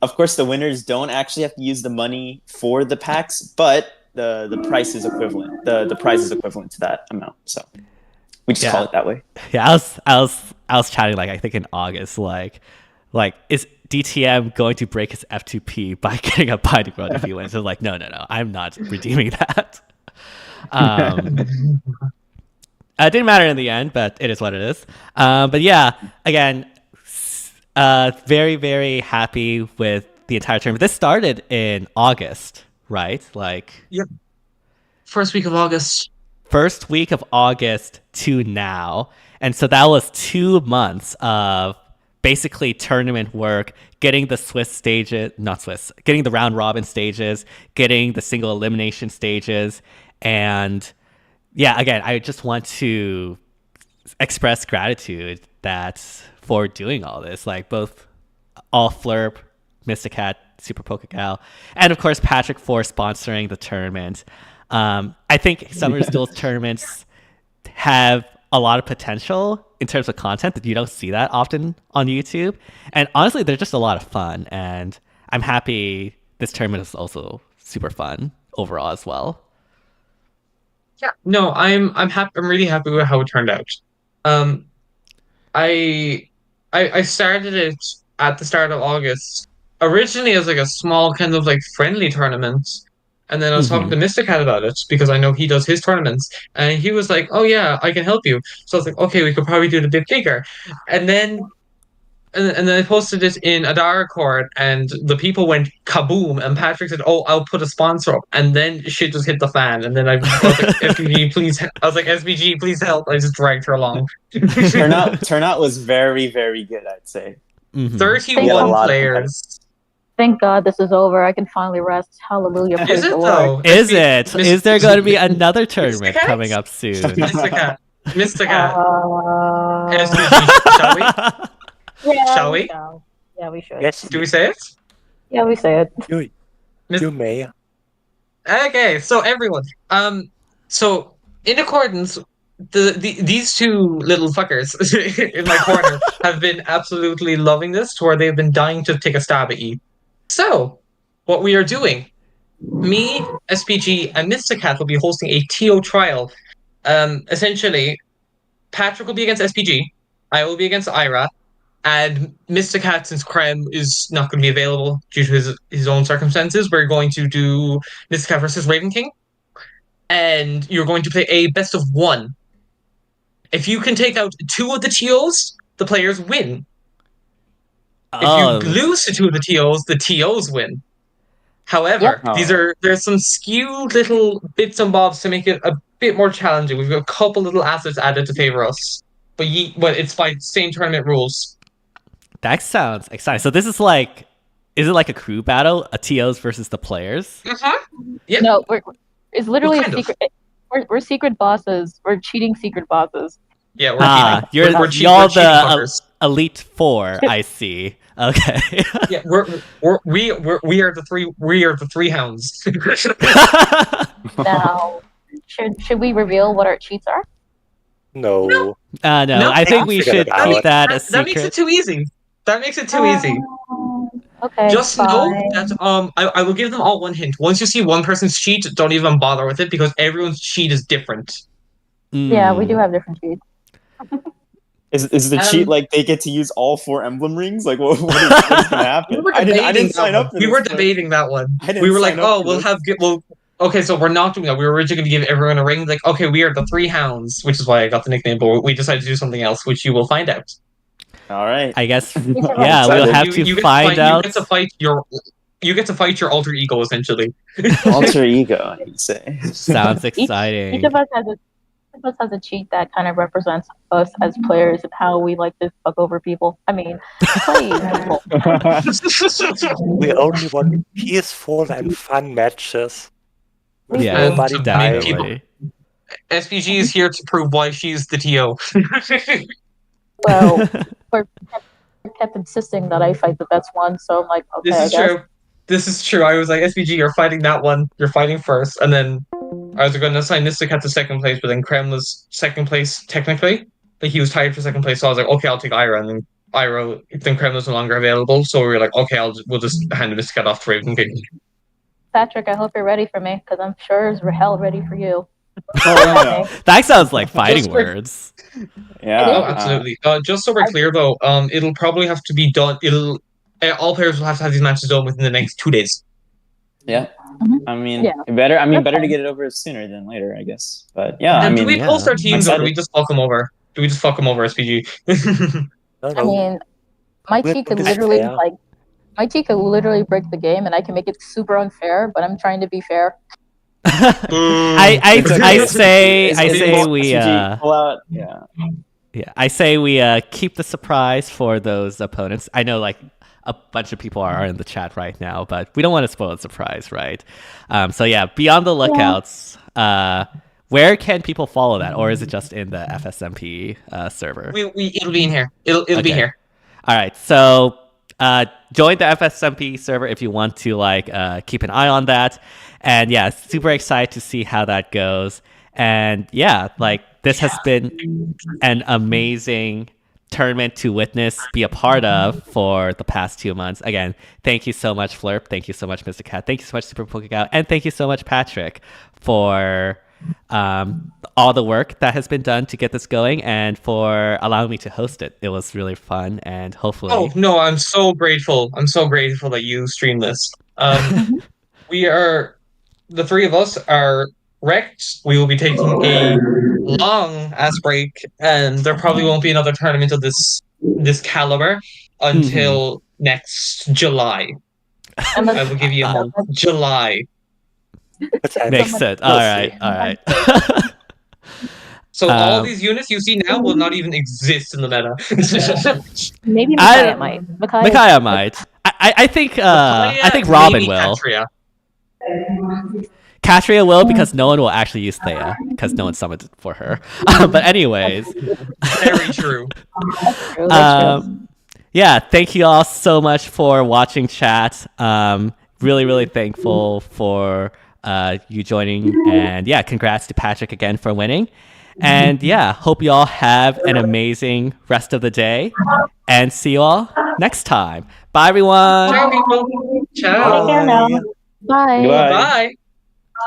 of course, the winners don't actually have to use the money for the packs, but the price is equivalent. The price is equivalent to that amount. So we just call it that way. Yeah, I was chatting like I think in August, like is DTM going to break his F2P by getting a Binding World if he wins? So like, no, I'm not redeeming that. It didn't matter in the end, but it is what it is. But yeah, again, very, very happy with the entire tournament. This started in August, right? Like, Yep. First week of August. first week of August to now. And so that was 2 months of basically tournament work, getting the getting the round robin stages, getting the single elimination stages. And yeah, again, I just want to express gratitude for doing all this, like both all Flurp, Mysticat, Super Pokegal, and of course Patrick for sponsoring the tournament. I think Summer Duels tournaments have a lot of potential in terms of content that you don't see that often on YouTube. And honestly, they're just a lot of fun. And I'm happy this tournament is also super fun overall as well. Yeah. No, I'm happy. I'm really happy with how it turned out. Um, I started it at the start of August, originally as like a small kind of like friendly tournament. And then I was talking to Mr. Cat about it because I know he does his tournaments. And he was like, oh yeah, I can help you. So I was like, okay, we could probably do it a bit bigger. And then I posted it in a Discord, and the people went kaboom. And Patrick said, "Oh, I'll put a sponsor up." And then shit just hit the fan. And then I was like, "SBG, please!" I was like, "SBG, please help!" I just dragged her along. Turnout was very, very good, I'd say. Mhm. 31 lot of players. Thank God this is over. I can finally rest. Hallelujah. Praise Is it the though? Lord. Is it? Is there going to be another tournament Cat? coming up soon? Mr. Cat, Mr. Cat, Uh, SBG, shall we? yeah, Shall we? shall. Yeah, we should. Yes, Do we say it? Yeah, we say it. you may. Okay, so everyone, so in accordance, these two little fuckers in my corner have been absolutely loving this, to where they've been dying to take a stab at you. So, what we are doing me, SPG, and Mysticat will be hosting a TO trial. Essentially, Patrick will be against SPG, I will be against Ira, and Mysticat, since Krem is not going to be available due to his own circumstances, we're going to do Mysticat versus Raven King, and you're going to play a best of one. If you can take out two of the TOs, the players win. If you Oh, lose to two of the TOs win. However, Yep. there's some skewed little bits and bobs to make it a bit more challenging. We've got a couple little assets added to favor us, but it's by same tournament rules. that sounds exciting. So this is like, is it like a crew battle, a TOs versus the players? Yeah. No, it's literally a kind of. secret. We're secret bosses. We're cheating secret bosses. Yeah, we're cheating. You're We're y'all cheating the fuckers. elite four. I see. Okay. Yeah, we are the three hounds. Now, should we reveal what our cheats are? No. No, No, I think we figure should it out. keep that a that makes it secret. too easy. That makes it too easy. Okay. Just fine. know that I will give them all one hint. Once you see one person's cheat, don't even bother with it because everyone's cheat is different. Yeah, we Mm. do have different cheats. Is the cheat like they get to use all 4 emblem rings? Like what is gonna happen? I didn't sign up for We this, were but debating that one. I didn't We were sign like, up oh, for we'll this. have okay, so we're not doing that. We were originally going to give everyone a ring. Like, okay, we are the three hounds, which is why I got the nickname. But we decided to do something else, which you will find out. All right. I guess. I'm Yeah, we'll excited. have You to get find out. You get to fight your alter ego essentially. Alter ego, I'd say. Sounds Each exciting. of us has a cheat that kind of represents us as players and how we like to fuck over people. I mean, play people. We only want peaceful and fun matches. With Yeah, nobody dying. definitely. SPG is here to prove why she's the TO. Well, we're kept insisting that I fight the best one, so I'm like, okay, This is I guess. true. This is true. I was like, SPG, you're fighting that one. You're fighting first. And then I was going to assign Nistic to second place, but then Krem was second place technically. Like he was tied for second place. So I was like, okay, I'll take Ira. And then Krem was no longer available. So we were like, okay, we'll just hand Nistic off to Raven King. Patrick, I hope you're ready for me, because I'm sure as hell ready for you. Oh, That sounds like fighting Just for- words. yeah. Oh, absolutely. Just so we're clear though, it'll probably have to be done. All players will have to have these matches done within the next 2 days. Yeah. Mhm. I mean, Yeah. better to get it over sooner than later, I guess. But yeah, And I do we mean, yeah. post our teams or do we excited. just fuck them over? Do we just fuck them over, SPG? No, I no. mean, my We're cheat could doing literally fair. my cheat could literally break the game, and I can make it super unfair. But I'm trying to be fair. I say we pull out. Yeah. yeah, I say we keep the surprise for those opponents. I know like a bunch of people are in the chat right now, but we don't want to spoil the surprise, right? So yeah, be on the lookouts. Where can people follow that, or is it just in the FSMP server? It'll be in here. It'll be Okay. here. All right, so join the FSMP server if you want to like keep an eye on that, and yeah, super excited to see how that goes. And yeah, like this has been an amazing tournament to witness, be a part of for the past 2 months. Again, thank you so much, Flurp. Thank you so much, Mr. Cat. Thank you so much, Super Pokecow. And thank you so much, Patrick, for all the work that has been done to get this going and for allowing me to host it. It was really fun, and hopefully... Oh no, I'm so grateful. I'm so grateful that you stream this. The three of us are wrecked. We will be taking a long ass break, and there probably won't be another tournament of this caliber until next July. I will give you a month. July. Makes sense. All right. So all these units you see now will not even exist in the meta. Maybe Micaiah might. Micaiah might. I think Robin maybe will. Katria. Katria will, because no one will actually use Thea because no one summoned it for her. But anyways, Very true. yeah, thank you all so much for watching chat. Really thankful for you joining, and yeah, congrats to Patrick again for winning. And yeah, hope you all have an amazing rest of the day, and see you all next time. Bye, everyone. Ciao, people. Ciao. Take care now. Bye. Goodbye. Bye.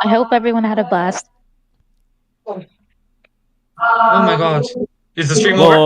I hope everyone had a blast. Oh my god. Is the stream Whoa, over?